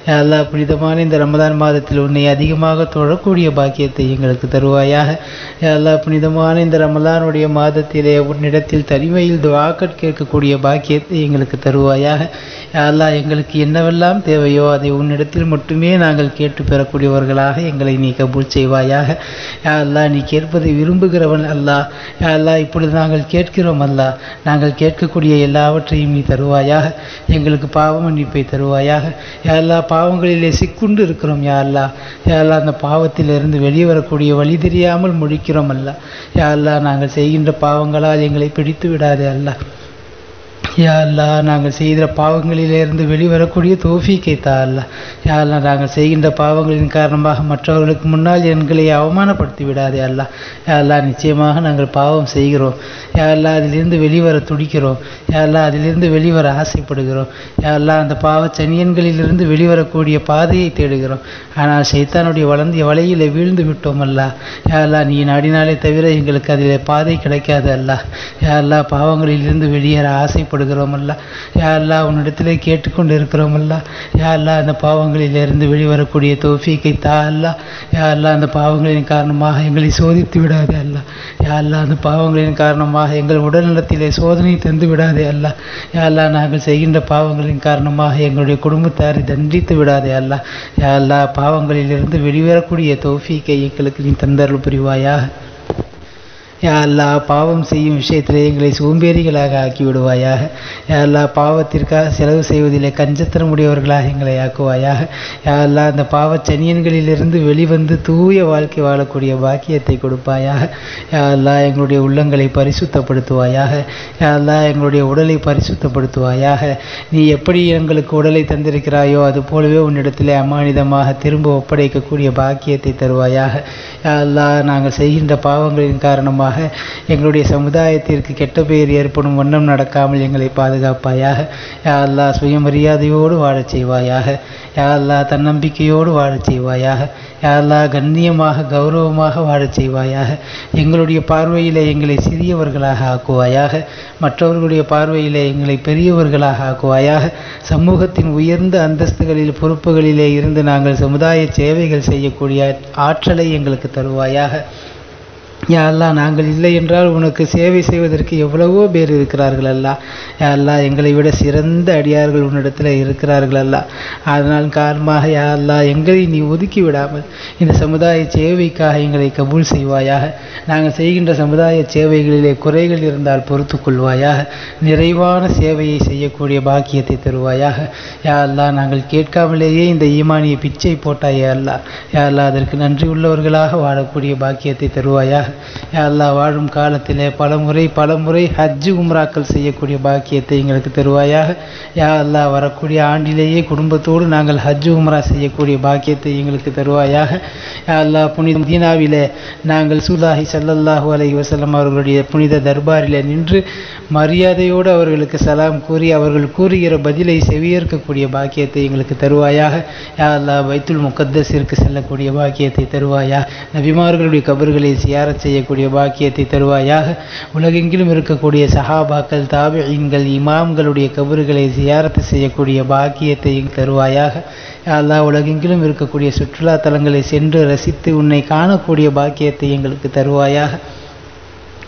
யா அல்லாஹ் புனிதமான இந்த ரமதான் மாதத்தில் உன்னை அதிகமாக தொழக்கூடிய பாக்கியத்தை எங்களுக்கு தருவாயாக. யா அல்லாஹ் புனிதமான இந்த ரமலானுடைய மாதத்திலே உன்னிடத்தில் தனிமையில் துஆக்கள் கேட்கக்கூடிய பாக்கியத்தை எங்களுக்கு தருவாயாக. யா அல்லாஹ் எங்களுக்கு என்னவெல்லாம் தேவையோ அதை உன்னிடத்தில் மட்டுமே நாங்கள் கேட்டு பெறக்கூடியவர்களாக எங்களை நீ கபூல் செய்வாயாக. யா அல்லாஹ் நீ கேட்பதை விரும்புகிறவன் அல்லாஹ். யா அல்லாஹ் இப்பொழுது நாங்கள் கேட்கிறோம் அல்லாஹ். நாங்கள் கேட்கக்கூடிய எல்லாவற்றையும் நீ தருவாயாக. எங்களுக்கு பாவ மன்னிப்பை தருவாயாக. யா அல்லாஹ் பாவங்களிலே சிக்குண்டு இருக்கிறோம் யா அல்லாஹ். யா அல்லாஹ் அந்த பாவத்திலிருந்து வெளிவரக்கூடிய வழி தெரியாமல் முழிக்கிறோம் அல்ல. யா அல்லாஹ் நாங்கள் செய்கின்ற பாவங்களால் எங்களை பிடித்து விடாதே அல்லாஹ். யா அல்லாஹ் நாங்கள் செய்கிற பாவங்களிலிருந்து வெளிவரக்கூடிய தௌஃபீக்கை தா அல்லாஹ். யா அல்லாஹ் நாங்கள் செய்கின்ற பாவங்களின் காரணமாக மற்றவர்களுக்கு முன்னால் எங்களை அவமானப்படுத்தி விடாதே அல்லாஹ். யா அல்லாஹ் நிச்சயமாக நாங்கள் பாவம் செய்கிறோம். யா அல்லாஹ் அதிலிருந்து வெளிவர துடிக்கிறோம். யா அல்லாஹ் அதிலிருந்து வெளிவர ஆசைப்படுகிறோம். யா அல்லாஹ் அந்த பாவ சனியன்களிலிருந்து வெளிவரக்கூடிய பாதையை தேடுகிறோம். ஆனால் சைத்தானுடைய வலையிலே வீழ்ந்து விட்டோம் அல்லாஹ். யா அல்லாஹ் நீ நாடினாலே தவிர எங்களுக்கு அதிலே பாதை கிடைக்காது அல்லாஹ். யா அல்லாஹ் பாவங்களிலிருந்து வெளியேற ஆசைப்படுகிறோம் அல்ல. யா அல்லாஹ் உன்னிடத்திலே கேட்டுக்கொண்டு இருக்கிறோம் அல்ல. யா அல்லாஹ் அந்த பாவங்களிலிருந்து வெளிவரக்கூடிய தௌஃபீக்கை தா அல்லாஹ். யா அல்லாஹ் அந்த பாவங்களின் காரணமாக எங்களை சோதித்து விடாதே அல்லாஹ். யா அல்லாஹ் அந்த பாவங்களின் காரணமாக எங்கள் உடல்நலத்திலே சோதனை தந்து விடாதே அல்லாஹ். யா அல்லாஹ் நாங்கள் செய்கின்ற பாவங்களின் காரணமாக எங்களுடைய குடும்பத்தாரை தண்டித்து விடாதே அல்லாஹ். யா அல்லாஹ் பாவங்களிலிருந்து வெளிவரக்கூடிய தௌஃபீக்கை எங்களுக்கு நீ தந்தருள் புரிவாயாக. யா அல்லாஹ் பாவம் செய்யும் விஷயத்திலே எங்களை சோம்பேறிகளாக ஆக்கி விடுவாயாக. யா அல்லாஹ் பாவத்திற்காக செலவு செய்வதிலே கஞ்சத்தனமுடையவர்களாக எங்களை ஆக்குவாயாக. யா அல்லாஹ் அந்த பாவச்சனியன்களிலிருந்து வெளிவந்து தூய வாழ்க்கை வாழக்கூடிய பாக்கியத்தை கொடுப்பாயாக. யா அல்லாஹ் எங்களுடைய உள்ளங்களை பரிசுத்தப்படுத்துவாயாக. யா அல்லாஹ் எங்களுடைய உடலை பரிசுத்தப்படுத்துவாயாக. நீ எப்படி எங்களுக்கு உடலை தந்திருக்கிறாயோ அது போலவே உன்னிடத்திலே அமானிதமாக திரும்ப ஒப்படைக்கக்கூடிய பாக்கியத்தை தருவாயாக. யா அல்லாஹ் நாங்கள் செய்கின்ற பாவங்களின் காரணமாக எங்களுடைய சமுதாயத்திற்கு கெட்ட பெயர் ஏற்படும் வண்ணம் நடக்காமல் எங்களை பாதுகாப்பாயாக. யா அல்லாஹ் சுயமரியாதையோடு வாழச் செய்வாயாக. யா அல்லாஹ் தன்னம்பிக்கையோடு வாழச் செய்வாயாக. யா அல்லாஹ் கண்ணியமாக கௌரவமாக வாழச் செய்வாயாக. எங்களுடைய பார்வையிலே எங்களை சிறியவர்களாக ஆக்குவாயாக. மற்றவர்களுடைய பார்வையிலே எங்களை பெரியவர்களாக ஆக்குவாயாக. சமூகத்தின் உயர்ந்த அந்தஸ்துகளில் பொறுப்புகளிலே இருந்து நாங்கள் சமுதாய சேவைகள் செய்யக்கூடிய ஆற்றலை எங்களுக்கு தருவாயாக. யா அல்லாஹ் நாங்கள் இல்லை என்றால் உனக்கு சேவை செய்வதற்கு எவ்வளவோ பேர் இருக்கிறார்கள் அல்லா. யா அல்லாஹ் எங்களை விட சிறந்த அடியார்கள் உன்னிடத்தில் இருக்கிறார்கள் அல்லா. அதனால் காரணமாக யா அல்லாஹ் எங்களை நீ ஒதுக்கி விடாமல் இந்த சமுதாய சேவைக்காக எங்களை கபூல் செய்வாயாக. நாங்கள் செய்கின்ற சமுதாய சேவைகளிலே குறைகள் இருந்தால் பொறுத்து கொள்வாயாக. நிறைவான சேவையை செய்யக்கூடிய பாக்கியத்தை தருவாயாக. யா அல்லாஹ் நாங்கள் கேட்காமலேயே இந்த ஈமானிய பிச்சை போட்டாய் யா அல்லாஹ். யா அல்லாஹ் அதற்கு நன்றி உள்ளவர்களாக வாழக்கூடிய பாக்கியத்தை தருவாயாக. யா அல்லாஹ் வாழும் காலத்திலே பல முறை ஹஜ்ஜு உம்ராக்கள் செய்யக்கூடிய பாக்கியத்தை எங்களுக்கு தருவாயாக. யா அல்லாஹ் வரக்கூடிய ஆண்டிலேயே குடும்பத்தோடு நாங்கள் ஹஜ்ஜு உம்ரா செய்யக்கூடிய பாக்கியத்தை எங்களுக்கு தருவாயாக. யா அல்லாஹ் புனித மதீனாவிலே நாங்கள் ரசூலுல்லாஹி ஸல்லல்லாஹு அலைஹி வஸல்லம் அவர்களுடைய புனித தர்பாரிலே நின்று மரியாதையோடு அவர்களுக்கு சலாம் கூறி அவர்கள் கூறுகிற பதிலை செவியேற்கக்கூடிய பாக்கியத்தை எங்களுக்கு தருவாயாக. யா அல்லாஹ் பைத்துல் முகத்தஸிற்கு செல்லக்கூடிய பாக்கியத்தை தருவாயாக. நபிமார்களுடைய கபர்களை சியாரத் செய்யக்கூடிய பாக்கியத்தை தருவாயாக. உலகெங்கிலும் இருக்கக்கூடிய சஹாபாக்கள் தாபிஈன்கள் இமாம்களுடைய கபறுகளை சியாரத்து செய்யக்கூடிய பாக்கியத்தை தருவாயாக. யா அல்லாஹ் உலகெங்கிலும் இருக்கக்கூடிய சுற்றுலா தலங்களை சென்று ரசித்து உன்னை காணக்கூடிய பாக்கியத்தை எங்களுக்கு தருவாயாக.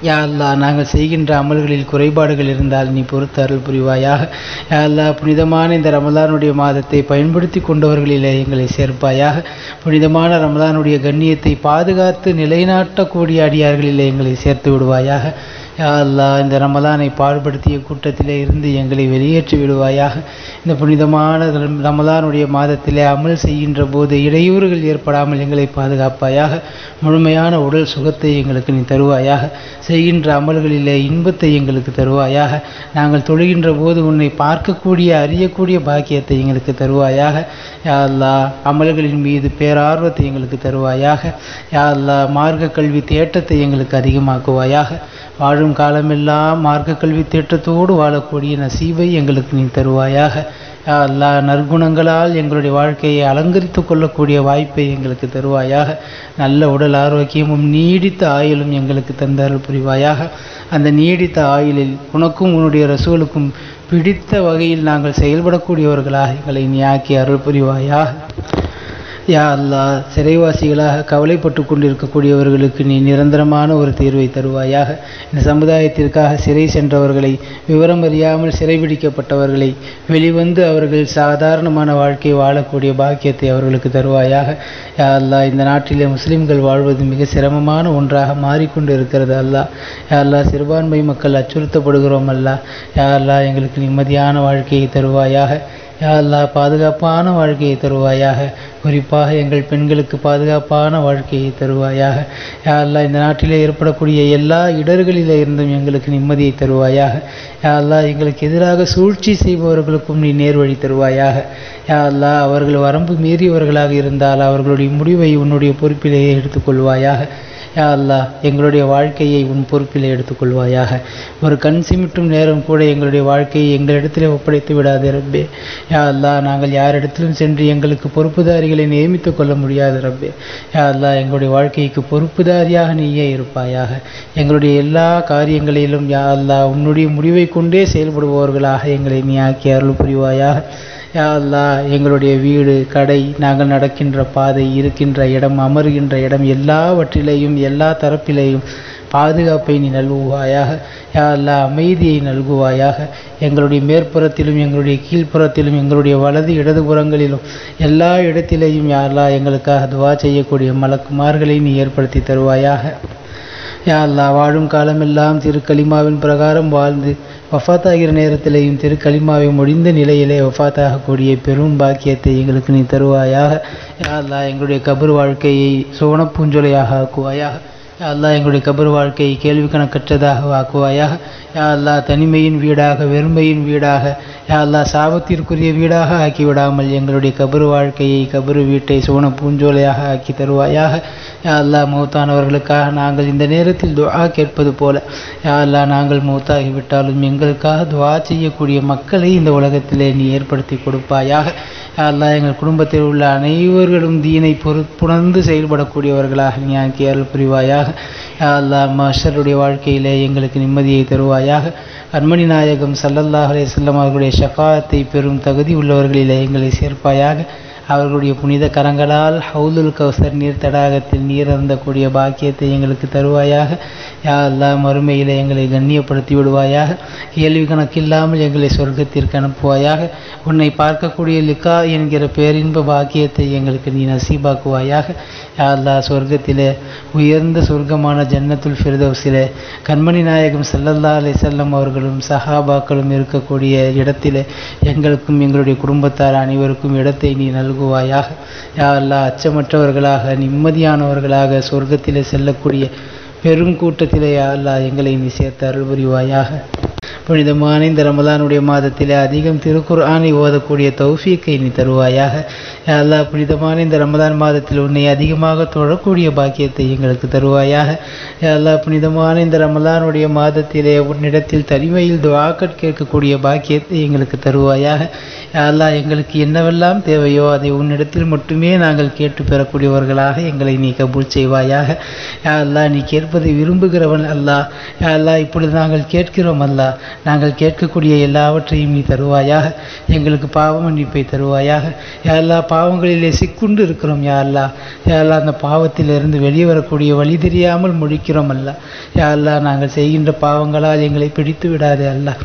யா அல்லாஹ் நாங்கள் செய்கின்ற அமல்களில் குறைபாடுகள் இருந்தால் நீ பொறுத்து அருள் புரிவாயாக. யா அல்லாஹ் புனிதமான இந்த ரமலானுடைய மாதத்தை பயன்படுத்தி கொண்டவர்களிலே எங்களை சேர்ப்பாயாக. புனிதமான ரமலானுடைய கண்ணியத்தை பாதுகாத்து நிலைநாட்டக்கூடிய அடியார்களிலே எங்களை சேர்த்து விடுவாயாக. யா அல்லாஹ் இந்த ரமலானை பாடுபடுத்திய கூட்டத்திலே இருந்து எங்களை வெளியேற்றி விடுவாயாக. இந்த புனிதமான ரமலானுடைய மாதத்திலே அமல் செய்கின்ற போது இடையூறுகள் ஏற்படாமல் எங்களை பாதுகாப்பாயாக. முழுமையான உடல் சுகத்தை எங்களுக்கு நீ தருவாயாக. செய்கின்ற அமல்களிலே இன்பத்தை எங்களுக்கு தருவாயாக. நாங்கள் தொழுகின்ற போது உன்னை பார்க்கக்கூடிய அறியக்கூடிய பாக்கியத்தை எங்களுக்கு தருவாயாக. யா அல்லாஹ் அமல்களின் மீது பேரார்வத்தை எங்களுக்கு தருவாயாக. யா அல்லாஹ் மார்க்க கல்வி தேட்டத்தை எங்களுக்கு அதிகமாக்குவாயாக. வாழும் காலமெல்லாம் மார்க்க கல்வி தேட்டத்தோடு வாழக்கூடிய நசீபை எங்களுக்கு நீ தருவாயாக. யா அல்லாஹ் நற்குணங்களால் எங்களுடைய வாழ்க்கையை அலங்கரித்து கொள்ளக்கூடிய வாய்ப்பை எங்களுக்கு தருவாயாக. நல்ல உடல் ஆரோக்கியமும் நீடித்த ஆயுளும் எங்களுக்கு தந்தருள் புரிவாயாக. அந்த நீடித்த ஆயுளில் உனக்கும் உன்னுடைய ரசூலுக்கும் பிடித்த வகையில் நாங்கள் செயல்படக்கூடியவர்களாக எங்களை நீ ஆக்கி அருள் புரிவாயாக. யா அல்லாஹ் சிறைவாசிகளாக கவலைப்பட்டு கொண்டிருக்கக்கூடியவர்களுக்கு நீ நிரந்தரமான ஒரு தீர்வை தருவாயாக. இந்த சமுதாயத்திற்காக சிறை சென்றவர்களை, விவரம் அறியாமல் சிறைபிடிக்கப்பட்டவர்களை வெளிவந்து அவர்கள் சாதாரணமான வாழ்க்கை வாழக்கூடிய பாக்கியத்தை அவர்களுக்கு தருவாயாக. யா அல்லாஹ் இந்த நாட்டிலே முஸ்லிம்கள் வாழ்வது மிக சிரமமான ஒன்றாக மாறிக்கொண்டு இருக்கிறது அல்லாஹ். யா அல்லாஹ் சிறுபான்மை மக்கள் அச்சுறுத்தப்படுகிறோம் அல்லாஹ். யா அல்லாஹ் எங்களுக்கு நிம்மதியான வாழ்க்கையை தருவாயாக. யா அல்லாஹ் பாதுகாப்பான வாழ்க்கையை தருவாயாக. குறிப்பாக எங்கள் பெண்களுக்கு பாதுகாப்பான வாழ்க்கையை தருவாயாக. யா அல்லாஹ் இந்த நாட்டிலே ஏற்படக்கூடிய எல்லா இடர்களிலே இருந்தும் எங்களுக்கு நிம்மதியை தருவாயாக. யா அல்லாஹ் எங்களுக்கு எதிராக சூழ்ச்சி செய்பவர்களுக்கும் நீ நேர்வழி தருவாயாக. யா அல்லாஹ் அவர்கள் வரம்பு மீறியவர்களாக இருந்தால் அவர்களுடைய முடிவை உன்னுடைய பொறுப்பிலேயே எடுத்துக்கொள்வாயாக. யா அல்லாஹ் எங்களுடைய வாழ்க்கையை உன் பொறுப்பில் எடுத்துக்கொள்வாயாக. ஒரு கண் சிமிட்டும் நேரம் கூட எங்களுடைய வாழ்க்கையை எங்களிடத்திலே ஒப்படைத்து விடாது ரப்பே. யா அல்லாஹ் நாங்கள் யாரிடத்திலும் சென்று எங்களுக்கு பொறுப்புதாரிகளை நியமித்து கொள்ள முடியாது ரப்பே. யா அல்லாஹ் எங்களுடைய வாழ்க்கைக்கு பொறுப்புதாரியாக நீயே இருப்பாயாக. எங்களுடைய எல்லா காரியங்களிலும் யா அல்லாஹ் உன்னுடைய முடிவை கொண்டே செயல்படுபவர்களாக எங்களை நீ ஆக்கி அருள் புரிவாயாக. யா அல்லாஹ் எங்களுடைய வீடு, கடை, நாங்கள் நடக்கின்ற பாதை, இருக்கின்ற இடம், அமர்கின்ற இடம் எல்லாவற்றிலேயும் எல்லா தரப்பிலேயும் பாதுகாப்பை நீ நல்குவாயாக. யா அல்லாஹ் அமைதியை நல்குவாயாக. எங்களுடைய மேற்புறத்திலும் எங்களுடைய கீழ்ப்புறத்திலும் எங்களுடைய வலது இடதுபுறங்களிலும் எல்லா இடத்திலேயும் யா அல்லாஹ் எங்களுக்காக துவா செய்யக்கூடிய மலக்குமார்களை நீ ஏற்படுத்தி தருவாயாக. யா அல்லாஹ் வாழும் காலமெல்லாம் திருக்கலிமாவின் பிரகாரம் வாழ்ந்து வஃபாத்தாகிற நேரத்திலேயும் திருக்கலிமாவை முடிந்த நிலையிலே வஃபாத்தாகக்கூடிய பெரும் பாக்கியத்தை எங்களுக்கு நீ தருவாயாக. யா அல்லாஹ் எங்களுடைய கபர் வாழ்க்கையை சோனப்பூஞ்சொலையாக ஆக்குவாயாக. யா அல்லாஹ் எங்களுடைய கபர் வாழ்க்கையை கேள்வி கணக்கற்றதாக ஆக்குவாயாக. யா அல்லாஹ் தனிமையின் வீடாக வெறுமையின் வீடாக யா அல்லாஹ் சாபத்திற்குரிய வீடாக ஆக்கிவிடாமல் எங்களுடைய கபர் வாழ்க்கையை கபர் வீட்டை சோன பூஞ்சோலையாக ஆக்கி தருவாயாக. யா அல்லாஹ் மௌத்தானவர்களுக்காக நாங்கள் இந்த நேரத்தில் துஆ கேட்பது போல யா அல்லாஹ் நாங்கள் மௌத்தாகிவிட்டாலும் எங்களுக்காக துஆ செய்யக்கூடிய மக்களை இந்த உலகத்திலே நீ ஏற்படுத்தி கொடுப்பாயாக. யா அல்லாஹ் எங்கள் குடும்பத்தில் உள்ள அனைவர்களும் தீனை புணர்ந்து செயல்படக்கூடியவர்களாக நீ ஆக்கி அருள் புரிவாயாக. யா அல்லாஹ் மஹ்ஷருடைய வாழ்க்கையிலே எங்களுக்கு நிம்மதியை தருவாயாக. அன்மணி நாயகம் ஸல்லல்லாஹு அலைஹி வஸல்லம் அவர்களுடைய ஷஃபாஅத்தை பெறும் தகுதி உள்ளவர்களிலே எங்களை சேர்ப்பாயாக. அவர்களுடைய புனித கரங்களால் ஹவுலுல் கௌசர் நீர் தடாகத்தில் நீர் அருந்தக்கூடிய பாக்கியத்தை எங்களுக்கு தருவாயாக. யா அல்லாஹ் மறுமையிலே எங்களை கண்ணியப்படுத்தி விடுவாயாக. கேள்வி கணக்கில்லாமல் எங்களை சொர்க்கத்திற்கு அனுப்புவாயாக. உன்னை பார்க்கக்கூடிய லிகா என்கிற பேரின்ப பாக்கியத்தை எங்களுக்கு நீ நசீபாக்குவாயாக. யா அல்லாஹ் சொர்க்கத்திலே உயர்ந்த சொர்க்கமான ஜன்னத்துல் ஃபிர்தௌஸிலே கண்மணி நாயகம் ஸல்லல்லாஹு அலைஹி வஸல்லம் அவர்களும் சஹாபாக்களும் இருக்கக்கூடிய இடத்திலே எங்களுக்கும் எங்களுடைய குடும்பத்தார் அனைவருக்கும் இடத்தை நீ நல்குவாயாக. யா அல்லாஹ் அச்சமற்றவர்களாக நிம்மதியானவர்களாக சொர்க்கத்திலே செல்லக்கூடிய பெரும் கூட்டத்திலே யா அல்லாஹ் எங்களை நீ சேர்த்து அருள் புரிவாயாக. புனிதமான இந்த ரமலானுடைய மாதத்திலே அதிகம் திருக்குர்ஆனை ஓதக்கூடிய தௌஃபீக்கை நீ தருவாயாக. யா அல்லாஹ் புனிதமான இந்த ரமலான் மாதத்தில் உன்னை அதிகமாக தொழக்கூடிய பாக்கியத்தை எங்களுக்கு தருவாயாக. யா அல்லாஹ் புனிதமான இந்த ரமலானுடைய மாதத்திலே உன்னிடத்தில் தனிமையில் துஆக்கள் கேட்கக்கூடிய பாக்கியத்தை எங்களுக்கு தருவாயாக. யா அல்லாஹ் எங்களுக்கு என்னவெல்லாம் தேவையோ அதை உன்னிடத்தில் மட்டுமே நாங்கள் கேட்டு பெறக்கூடியவர்களாக எங்களை நீ கபூல் செய்வாயாக. யா அல்லாஹ் நீ கேட்பதை விரும்புகிறவன் அல்லாஹ். யா அல்லாஹ் இப்பொழுது நாங்கள் கேட்கிறோம் அல்லாஹ். நாங்கள் கேட்கக்கூடிய எல்லாவற்றையும் நீ தருவாயாக. எங்களுக்கு பாவ மன்னிப்பை தருவாயாக. யா அல்லாஹ் பாவங்களிலே சிக்குண்டு இருக்கிறோம் யா அல்லாஹ். யா அல்லாஹ் அந்த பாவத்திலிருந்து வெளியே வரக்கூடிய வழி தெரியாமல் முழிக்கிறோம் அல்லாஹ். யா அல்லாஹ் நாங்கள் செய்கின்ற பாவங்களால் எங்களை பிடித்து விடாதே அல்லாஹ்.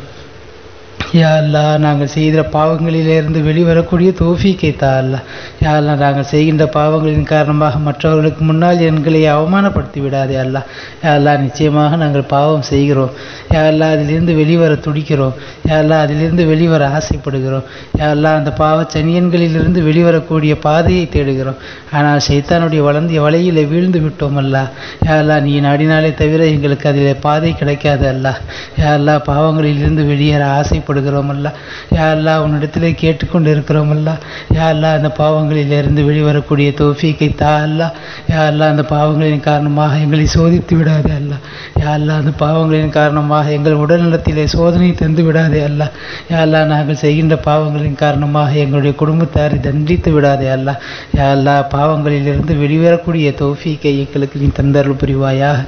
யா அல்லாஹ் நாங்கள் செய்கிற பாவங்களிலிருந்து வெளிவரக்கூடிய தௌஃபீக்கை தா அல்லாஹ். யா அல்லாஹ் நாங்கள் செய்கின்ற பாவங்களின் காரணமாக மற்றவர்களுக்கு முன்னால் எங்களை அவமானப்படுத்தி விடாதே அல்லாஹ். யா அல்லாஹ் நிச்சயமாக நாங்கள் பாவம் செய்கிறோம். யா அல்லாஹ் அதிலிருந்து வெளிவர துடிக்கிறோம். யா அல்லாஹ் அதிலிருந்து வெளிவர ஆசைப்படுகிறோம். யா அல்லாஹ் அந்த பாவ சனியன்களிலிருந்து வெளிவரக்கூடிய பாதையை தேடுகிறோம். ஆனால் ஷைத்தானுடைய வலையிலே வீழ்ந்து விட்டோம் அல்லாஹ். யா அல்லாஹ் நீ நாடினாலே தவிர எங்களுக்கு அதிலே பாதை கிடைக்காது அல்லாஹ். யா அல்லாஹ் பாவங்களிலிருந்து வெளியேற ஆசைப்படுகிறோம் அல்லா. யா அல்லாஹ் உன்னிடத்திலே கேட்டுக்கொண்டு இருக்கிறோம் அல்லா. யா அல்லாஹ் அந்த பாவங்களிலிருந்து வெளிவரக்கூடிய தௌஃபீக்கை தா அல்லாஹ். யா அல்லாஹ் அந்த பாவங்களின் காரணமாக எங்களை சோதித்து விடாதே அல்லாஹ். யா அல்லாஹ் அந்த பாவங்களின் காரணமாக எங்கள் உடல்நலத்திலே சோதனை தந்து விடாதே அல்லாஹ். யா அல்லாஹ் நாங்கள் செய்கின்ற பாவங்களின் காரணமாக எங்களுடைய குடும்பத்தாரை தண்டித்து விடாதே அல்லாஹ். யா அல்லாஹ் பாவங்களிலிருந்து வெளிவரக்கூடிய தௌஃபீக்கை எங்களுக்கு நீ தந்தருள் புரிவாயாக.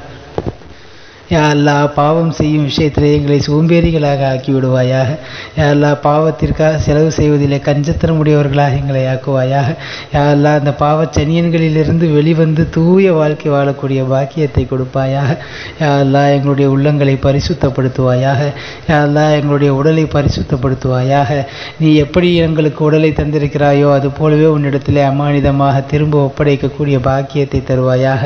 யா அல்லாஹ் பாவம் செய்யும் விஷயத்திலே எங்களை சோம்பேறிகளாக ஆக்கி விடுவாயாக. யா அல்லாஹ் பாவத்திற்காக செலவு செய்வதிலே கஞ்சத்தனமுடையவர்களாக எங்களை ஆக்குவாயாக. யா அல்லாஹ் அந்த பாவச் சனியன்களிலிருந்து வெளிவந்து தூய வாழ்க்கை வாழக்கூடிய பாக்கியத்தை கொடுப்பாயாக. யா அல்லாஹ் எங்களுடைய உள்ளங்களை பரிசுத்தப்படுத்துவாயாக. யா அல்லாஹ் எங்களுடைய உடலை பரிசுத்தப்படுத்துவாயாக. நீ எப்படி எங்களுக்கு உடலை தந்திருக்கிறாயோ அது போலவே உன்னிடத்திலே அமானிதமாக திரும்ப ஒப்படைக்கக்கூடிய பாக்கியத்தை தருவாயாக.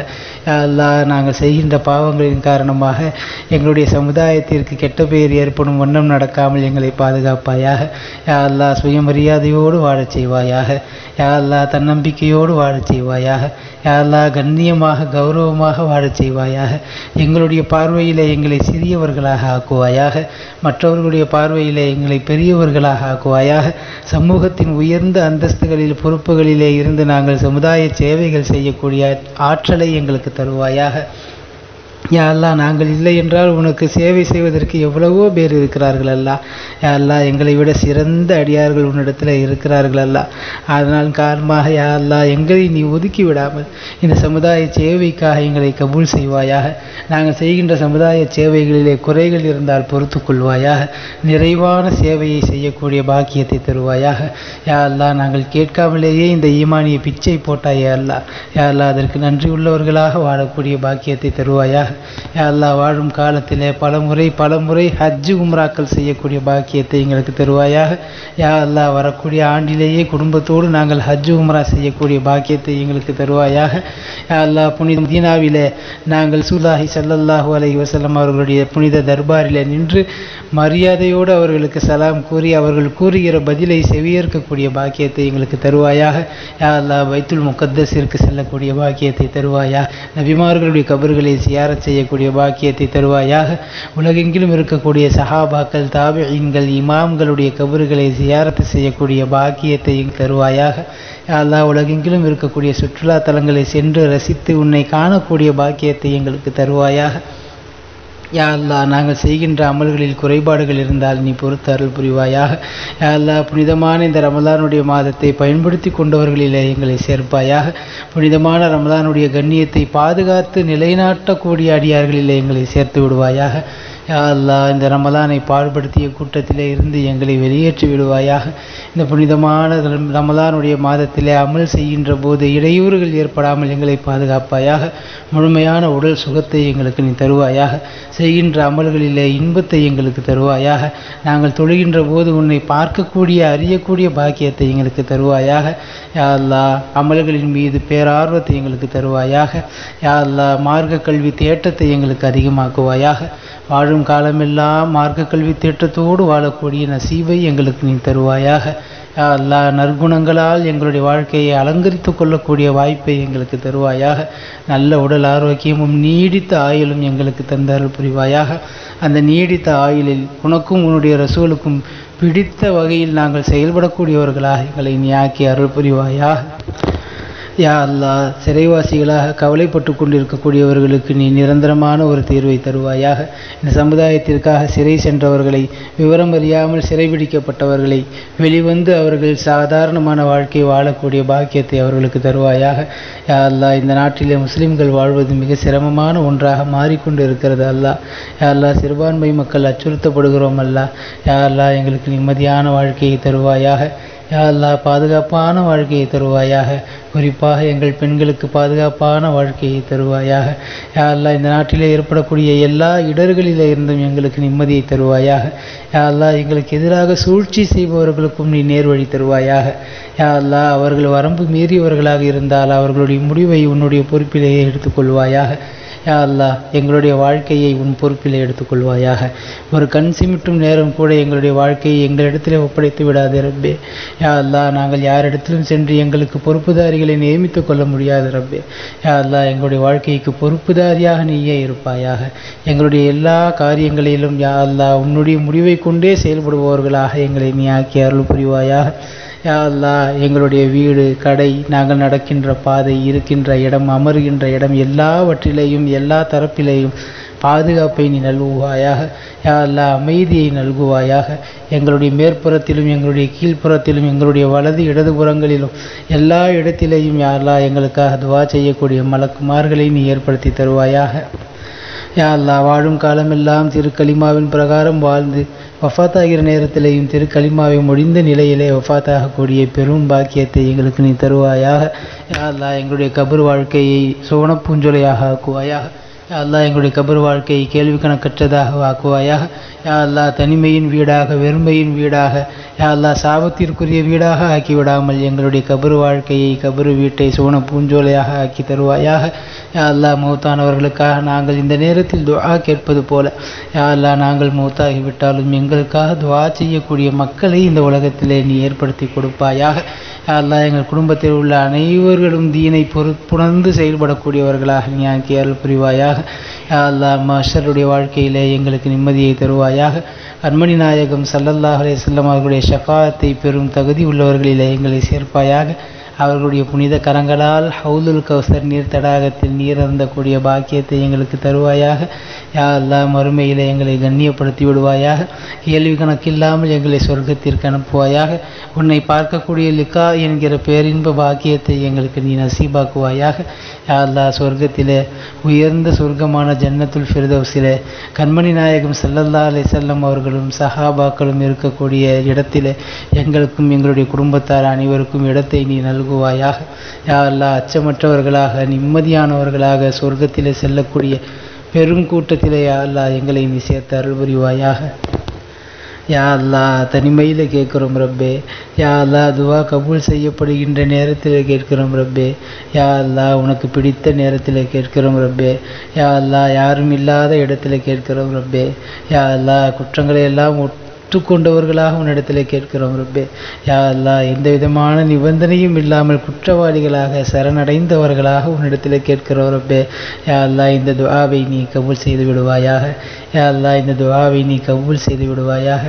யா அல்லாஹ் நாங்கள் செய்கின்ற பாவங்களின் காரணமாக எங்களுடைய சமுதாயத்திற்கு கெட்ட பெயர் ஏற்படும் வண்ணம் நடக்காமல் எங்களை பாதுகாப்பாயாக. யா அல்லாஹ் சுயமரியாதையோடு வாழச் செய்வாயாக. யா அல்லாஹ் தன்னம்பிக்கையோடு வாழச் செய்வாயாக. யா அல்லாஹ் கண்ணியமாக கௌரவமாக வாழச் செய்வாயாக. எங்களுடைய பார்வையிலே எங்களை சிறியவர்களாக ஆக்குவாயாக. மற்றவர்களுடைய பார்வையிலே எங்களை பெரியவர்களாக ஆக்குவாயாக. சமூகத்தின் உயர்ந்த அந்தஸ்துகளில் பொறுப்புகளிலே இருந்து நாங்கள் சமுதாய சேவைகள் செய்யக்கூடிய ஆற்றலை எங்களுக்கு தருவாயாக. யா அல்லாஹ் நாங்கள் இல்லை என்றால் உனக்கு சேவை செய்வதற்கு எவ்வளவோ பேர் இருக்கிறார்கள் அல்லா. யா அல்லாஹ் எங்களை விட சிறந்த அடியார்கள் உன்னிடத்தில் இருக்கிறார்கள் அல்லா. அதனால் காரணமாக யா அல்லாஹ் எங்களை நீ ஒதுக்கி விடாமல் இந்த சமுதாய சேவைக்காக எங்களை கபூல் செய்வாயாக. நாங்கள் செய்கின்ற சமுதாய சேவைகளிலே குறைகள் இருந்தால் பொறுத்து கொள்வாயாக. நிறைவான சேவையை செய்யக்கூடிய பாக்கியத்தை தருவாயாக. யா அல்லாஹ் நாங்கள் கேட்காமலேயே இந்த ஈமானிய பிச்சை போட்டாயே அல்லா. யா அல்லாஹ் அதற்கு நன்றி உள்ளவர்களாக வாழக்கூடிய பாக்கியத்தை தருவாயாக. யா அல்லாஹ் வாழும் காலத்திலே பலமுறை ஹஜ்ஜு உம்ராக்கள் செய்யக்கூடிய பாக்கியத்தை எங்களுக்கு தருவாயாக. யா அல்லாஹ் வரக்கூடிய ஆண்டிலேயே குடும்பத்தோடு நாங்கள் ஹஜ்ஜு உம்ரா செய்யக்கூடிய பாக்கியத்தை எங்களுக்கு தருவாயாக. யா அல்லாஹ் புனித மதீனாவிலே நாங்கள் ரசூலுல்லாஹி ஸல்லல்லாஹு அலைஹி வஸல்லம் அவர்களுடைய புனித தர்பாரிலே நின்று மரியாதையோடு அவர்களுக்கு சலாம் கூறி அவர்கள் கூறுகிற பதிலை செவியேற்கக்கூடிய பாக்கியத்தை எங்களுக்கு தருவாயாக. யா அல்லாஹ் பைத்துல் முகத்தஸிற்கு செல்லக்கூடிய பாக்கியத்தை தருவாயாக. நபிமார்களுடைய கபர்களை சியாரத் செய்யக்கூடிய பாக்கியத்தை தருவாயாக. உலகெங்கிலும் இருக்கக்கூடிய சஹாபாக்கள், தாபிஈன்கள், இமாம்களுடைய கபர்களை சியாரத்து செய்யக்கூடிய பாக்கியத்தை தருவாயாக. யா அல்லாஹ் உலகெங்கிலும் இருக்கக்கூடிய சுற்றுலா தலங்களை சென்று ரசித்து உன்னை காணக்கூடிய பாக்கியத்தை எங்களுக்கு தருவாயாக. யா அல்லாஹ் நாங்கள் செய்கின்ற அமல்களில் குறைபாடுகள் இருந்தால் நீ பொறுத்து அருள் புரிவாயாக. யா அல்லாஹ் புனிதமான இந்த ரமலானுடைய மாதத்தை பயன்படுத்தி கொண்டவர்களிலே எங்களை சேர்ப்பாயாக. புனிதமான ரமலானுடைய கண்ணியத்தை பாதுகாத்து நிலைநாட்டக்கூடிய அடியார்களிலே எங்களை சேர்த்து விடுவாயாக. யா அல்லாஹ் இந்த ரமலானை பாடுபடுத்திய கூட்டத்திலே இருந்து எங்களை வெளியேற்றி விடுவாயாக. இந்த புனிதமான ரமலானுடைய மாதத்திலே அமல் செய்கின்ற போது இடையூறுகள் ஏற்படாமல் எங்களை பாதுகாப்பாயாக. முழுமையான உடல் சுகத்தை எங்களுக்கு நீ தருவாயாக. செய்கின்ற அமல்களிலே இன்பத்தை எங்களுக்கு தருவாயாக. நாங்கள் தொழுகின்ற போது உன்னை பார்க்கக்கூடிய அறியக்கூடிய பாக்கியத்தை எங்களுக்கு தருவாயாக. யா அல்லாஹ் அமல்களின் மீது பேரார்வத்தை எங்களுக்கு தருவாயாக. யா அல்லாஹ் மார்க்க கல்வி தேட்டத்தை எங்களுக்கு அதிகமாக்குவாயாக. வாழும் காலமெல்லாம் மார்க்க கல்வி தேட்டத்தோடு வாழக்கூடிய நசீபை எங்களுக்கு நீ தருவாயாக. யா அல்லாஹ் நற்குணங்களால் எங்களுடைய வாழ்க்கையை அலங்கரித்து கொள்ளக்கூடிய வாய்ப்பை எங்களுக்கு தருவாயாக. நல்ல உடல் ஆரோக்கியமும் நீடித்த ஆயுளும் எங்களுக்கு தந்தருள் புரிவாயாக. அந்த நீடித்த ஆயுளில் உனக்கும் உன்னுடைய ரசூலுக்கும் பிடித்த வகையில் நாங்கள் செயல்படக்கூடியவர்களாக எங்களை நீ ஆக்கி அருள் புரிவாயாக. யா அல்லாஹ் சிறைவாசிகளாக கவலைப்பட்டு கொண்டிருக்கக்கூடியவர்களுக்கு நீ நிரந்தரமான ஒரு தீர்வை தருவாயாக. இந்த சமுதாயத்திற்காக சிறை சென்றவர்களை, விவரம் அறியாமல் சிறைபிடிக்கப்பட்டவர்களை வெளிவந்து அவர்கள் சாதாரணமான வாழ்க்கை வாழக்கூடிய பாக்கியத்தை அவர்களுக்கு தருவாயாக. யா அல்லாஹ் இந்த நாட்டிலே முஸ்லிம்கள் வாழ்வது மிக சிரமமான ஒன்றாக மாறிக்கொண்டு இருக்கிறது அல்லாஹ். யா அல்லாஹ் சிறுபான்மை மக்கள் அச்சுறுத்தப்படுகிறோம் அல்லாஹ். யா அல்லாஹ் எங்களுக்கு நிம்மதியான வாழ்க்கையை தருவாயாக. யா அல்லாஹ் பாதுகாப்பான வாழ்க்கையை தருவாயாக. குறிப்பாக எங்கள் பெண்களுக்கு பாதுகாப்பான வாழ்க்கையை தருவாயாக. யா அல்லாஹ் இந்த நாட்டிலே ஏற்படக்கூடிய எல்லா இடர்களிலே இருந்தும் எங்களுக்கு நிம்மதியை தருவாயாக. யா அல்லாஹ் எங்களுக்கு எதிராக சூழ்ச்சி செய்பவர்களுக்கும் நீ நேர்வழி தருவாயாக. யா அல்லாஹ் அவர்கள் வரம்பு மீறியவர்களாக இருந்தால் அவர்களுடைய முடிவை உன்னுடைய பொறுப்பிலேயே எடுத்துக்கொள்வாயாக. யா அல்லாஹ் எங்களுடைய வாழ்க்கையை உன் பொறுப்பிலே எடுத்துக்கொள்வாயாக. ஒரு கண் சிமிட்டும் நேரம் கூட எங்களுடைய வாழ்க்கையை எங்களிடத்திலே ஒப்படைத்து விடாதே ரப்பே. யா அல்லாஹ் நாங்கள் யாரிடத்திலும் சென்று எங்களுக்கு பொறுப்புதாரிகளை நியமித்துக் கொள்ள முடியாது ரப்பே. யா அல்லாஹ் எங்களுடைய வாழ்க்கைக்கு பொறுப்புதாரியாக நீயே இருப்பாயாக. எங்களுடைய எல்லா காரியங்களிலும் யா அல்லாஹ் உன்னுடைய முடிவை கொண்டே செயல்படுபவர்களாக எங்களை நீ ஆக்கி அருள் புரிவாயாக. யா அல்லாஹ் எங்களுடைய வீடு, கடை, நாங்கள் நடக்கின்ற பாதை, இருக்கின்ற இடம், அமருகின்ற இடம் எல்லாவற்றிலேயும் எல்லா தரப்பிலேயும் பாதுகாப்பை நீ நல்குவாயாக. யா அல்லாஹ் அமைதியை நல்குவாயாக. எங்களுடைய மேற்புறத்திலும் எங்களுடைய கீழ்ப்புறத்திலும் எங்களுடைய வலது இடதுபுறங்களிலும் எல்லா இடத்திலேயும் யா அல்லாஹ் எங்களுக்காக துவா செய்யக்கூடிய மலக்குமார்களை நீ ஏற்படுத்தி தருவாயாக. யா அல்லாஹ் வாழும் காலமெல்லாம் திருக்கலிமாவின் பிரகாரம் வாழ்ந்து வஃபாத்தாகிற நேரத்திலேயும் திருக்கலிமாவை முடிந்த நிலையிலே வஃபாத்தாகக்கூடிய பெரும் பாக்கியத்தை எங்களுக்கு நீ தருவாயாக. யா அல்லாஹ் எங்களுடைய கபர் வாழ்க்கையை சோன பூஞ்சொலையாக ஆக்குவாயாக. யா அல்லாஹ் எங்களுடைய கபர் வாழ்க்கையை கேள்வி கணக்கற்றதாக ஆக்குவாயாக. யா அல்லாஹ் தனிமையின் வீடாக, வெறுமையின் வீடாக, யா அல்லாஹ் சாபத்திற்குரிய வீடாக ஆக்கிவிடாமல் எங்களுடைய கபர் வாழ்க்கையை, கபர் வீட்டை சோன பூஞ்சோலையாக ஆக்கி தருவாயாக. யா அல்லாஹ் மௌத்தானவர்களுக்காக நாங்கள் இந்த நேரத்தில் துஆ கேட்பது போல யா அல்லாஹ் நாங்கள் மௌத்தாகிவிட்டாலும் எங்களுக்காக துஆ செய்யக்கூடிய மக்களை இந்த உலகத்திலே நீ ஏற்படுத்தி கொடுப்பாயாக. யா அல்லாஹ் எங்கள் குடும்பத்தில் உள்ள அனைவர்களும் தீனை பொறுப்புணர்ந்து செயல்படக்கூடியவர்களாக நீ ஆக்கி அருள் புரிவாயாக. யா அல்லாஹ் மஹ்ஷருடைய வாழ்க்கையிலே எங்களுக்கு நிம்மதியை தருவாயாக. கண்மணி நாயகம் ஸல்லல்லாஹு அலைஹி வஸல்லம் அவர்களுடைய ஷஃபாஅத்தை பெறும் தகுதி உள்ளவர்களிலே எங்களை சேர்ப்பாயாக. அவர்களுடைய புனித கரங்களால் ஹவுலுல் கௌசர் நீர் தடாகத்தில் நீர் அருந்தக்கூடிய பாக்கியத்தை எங்களுக்கு தருவாயாக. யா அல்லாஹ் மறுமையிலே எங்களை கண்ணியப்படுத்தி விடுவாயாக. கேள்வி கணக்கில்லாமல் எங்களை சொர்க்கத்திற்கு அனுப்புவாயாக. உன்னை பார்க்கக்கூடிய லிகா என்கிற பேரின்ப பாக்கியத்தை எங்களுக்கு நீ நசீபாக்குவாயாக. யா அல்லாஹ் சொர்க்கத்திலே உயர்ந்த சொர்க்கமான ஜன்னத்துல் ஃபிர்தௌஸிலே கண்மணி நாயகம் ஸல்லல்லாஹு அலைஹி வஸல்லம் அவர்களும் சஹாபாக்களும் இருக்கக்கூடிய இடத்திலே எங்களுக்கும் எங்களுடைய குடும்பத்தார் அனைவருக்கும் இடத்தை நீ நல்குவாயாக. யா அல்லாஹ் அச்சமற்றவர்களாக, நிம்மதியானவர்களாக சொர்க்கத்திலே செல்லக்கூடிய பெரும் கூட்டத்திலே யா அல்லாஹ் எங்களை நீ சேர்த்து அருள் புரிவாயாக. யா அல்லாஹ் தனிமையில் கேட்குறோம் ரப்பே. யா அல்லாஹ் துவா கபூல் செய்யப்படுகின்ற நேரத்தில் கேட்கிறோம் ரப்பே. யா அல்லாஹ் உனக்கு பிடித்த நேரத்தில் கேட்கிறோம் ரப்பே. யா அல்லாஹ் யாரும் இல்லாத இடத்துல கேட்கிறோம் ரப்பே. யா அல்லாஹ் குற்றங்களை எல்லாம் ஒத்துக்கொண்டவர்களாக உன்னிடத்தில் கேட்கிறோம் ரப்பே. யா அல்லாஹ் எந்த விதமான நிபந்தனையும் இல்லாமல் குற்றவாளிகளாக சரணடைந்தவர்களாக உன்னிடத்தில் கேட்கிறோம் ரப்பே. யா அல்லாஹ் இந்த துஆவை நீ கபூல் செய்து விடுவாயாக. யா அல்லாஹ் இந்த துஆவை நீ கபூல் செய்து விடுவாயாக.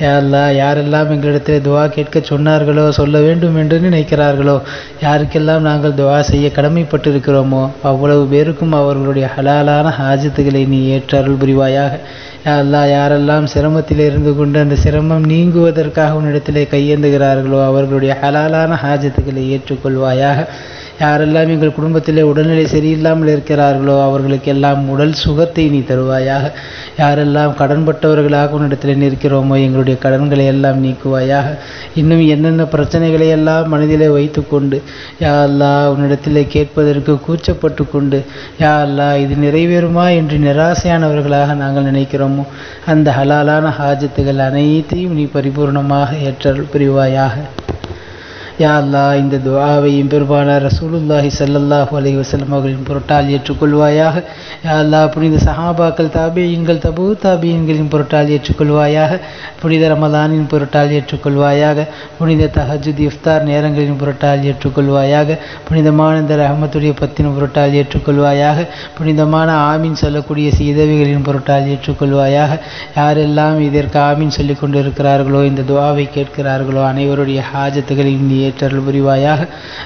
யா அல்லாஹ் யாரெல்லாம் எங்களிடத்தில் துஆ கேட்க சொன்னார்களோ, சொல்ல வேண்டும் என்று நினைக்கிறார்களோ, யாருக்கெல்லாம் நாங்கள் துஆ செய்ய கடமைப்பட்டிருக்கிறோமோ அவ்வளவு பேருக்கும் அவர்களுடைய ஹலாலான ஹாஜத்துகளை நீ ஏற்று அருள் புரிவாயாக. யா அல்லாஹ் யாரெல்லாம் சிரமத்தில் இருந்து கொண்டு அந்த சிரமம் நீங்குவதற்காக உன்னிடத்திலே கையேந்துகிறார்களோ அவர்களுடைய ஹலாலான ஹாஜத்துக்களை ஏற்றுக்கொள்வாயாக. யாரெல்லாம் எங்கள் குடும்பத்திலே உடல்நிலை சரியில்லாமல் இருக்கிறார்களோ அவர்களுக்கெல்லாம் உடல் சுகத்தை நீ தருவாயாக. யாரெல்லாம் கடன்பட்டவர்களாக உன்னிடத்தில் நிற்கிறோமோ எங்களுடைய கடன்களை எல்லாம் நீக்குவாயாக. இன்னும் என்னென்ன பிரச்சனைகளை எல்லாம் மனதிலே வைத்து கொண்டு யா அல்லாஹ் உன்னிடத்திலே கேட்பதற்கு கூச்சப்பட்டு கொண்டு யா அல்லாஹ் இது நிறைவேறுமா என்று நிராசையானவர்களாக நாங்கள் நினைக்கிறோமோ அந்த ஹலாலான ஹாஜத்துகள் அனைத்தையும் நீ பரிபூர்ணமாக ஏற்றல் புரிவாயாக. யா அல்லாஹ் இந்த துஆவையும் பெருமானார் ரசூலுல்லாஹி ஸல்லல்லாஹு அலைஹி வஸல்லம் அவர்களின் பொருட்டால் ஏற்றுக்கொள்வாயாக. யா அல்லாஹ் புனித சஹாபாக்கள், தாபியீன்கள், தபூ தாபியீன்களின் பொருட்டால் ஏற்றுக்கொள்வாயாக. புனித ரமலானின் பொருட்டால் ஏற்றுக்கொள்வாயாக. புனித தஹஜ்ஜுத் இஃப்தார் நேரங்களின் பொருட்டால் ஏற்றுக்கொள்வாயாக. புனிதமான இந்த ரஹ்மத்துடைய பத்தின் பொருட்டால் ஏற்றுக்கொள்வாயாக. புனிதமான ஆமீன் சொல்லக்கூடிய சீதவிகளின் பொருட்டால் ஏற்றுக்கொள்வாயாக. யாரெல்லாம் இதற்கு ஆமீன் சொல்லிக் கொண்டிருக்கிறார்களோ, இந்த துஆவை கேட்கிறார்களோ அனைவருடைய ஹாஜத்துகளையும் நீ ஏற்றருள் புரிவாயாக.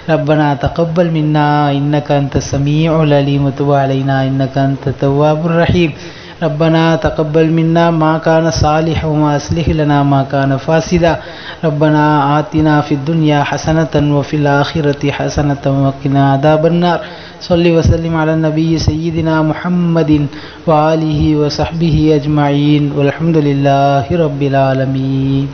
ரப்பனா தகப்பல் மின்னா இன்னக அன்த ஸமீஉல் அலீம் வதுப் அலைனா இன்னக அன்த தவ்வாபுர் ரஹீம். ربنا تقبل منا ما كان صالحا وأصلح لنا ما كان فاسدا. ربنا آتنا في الدنيا حسنة وفي الآخرة حسنة وقنا عذاب النار. صل وسلم على النبي سيدنا محمد وآله وصحبه أجمعين والحمد لله رب العالمين.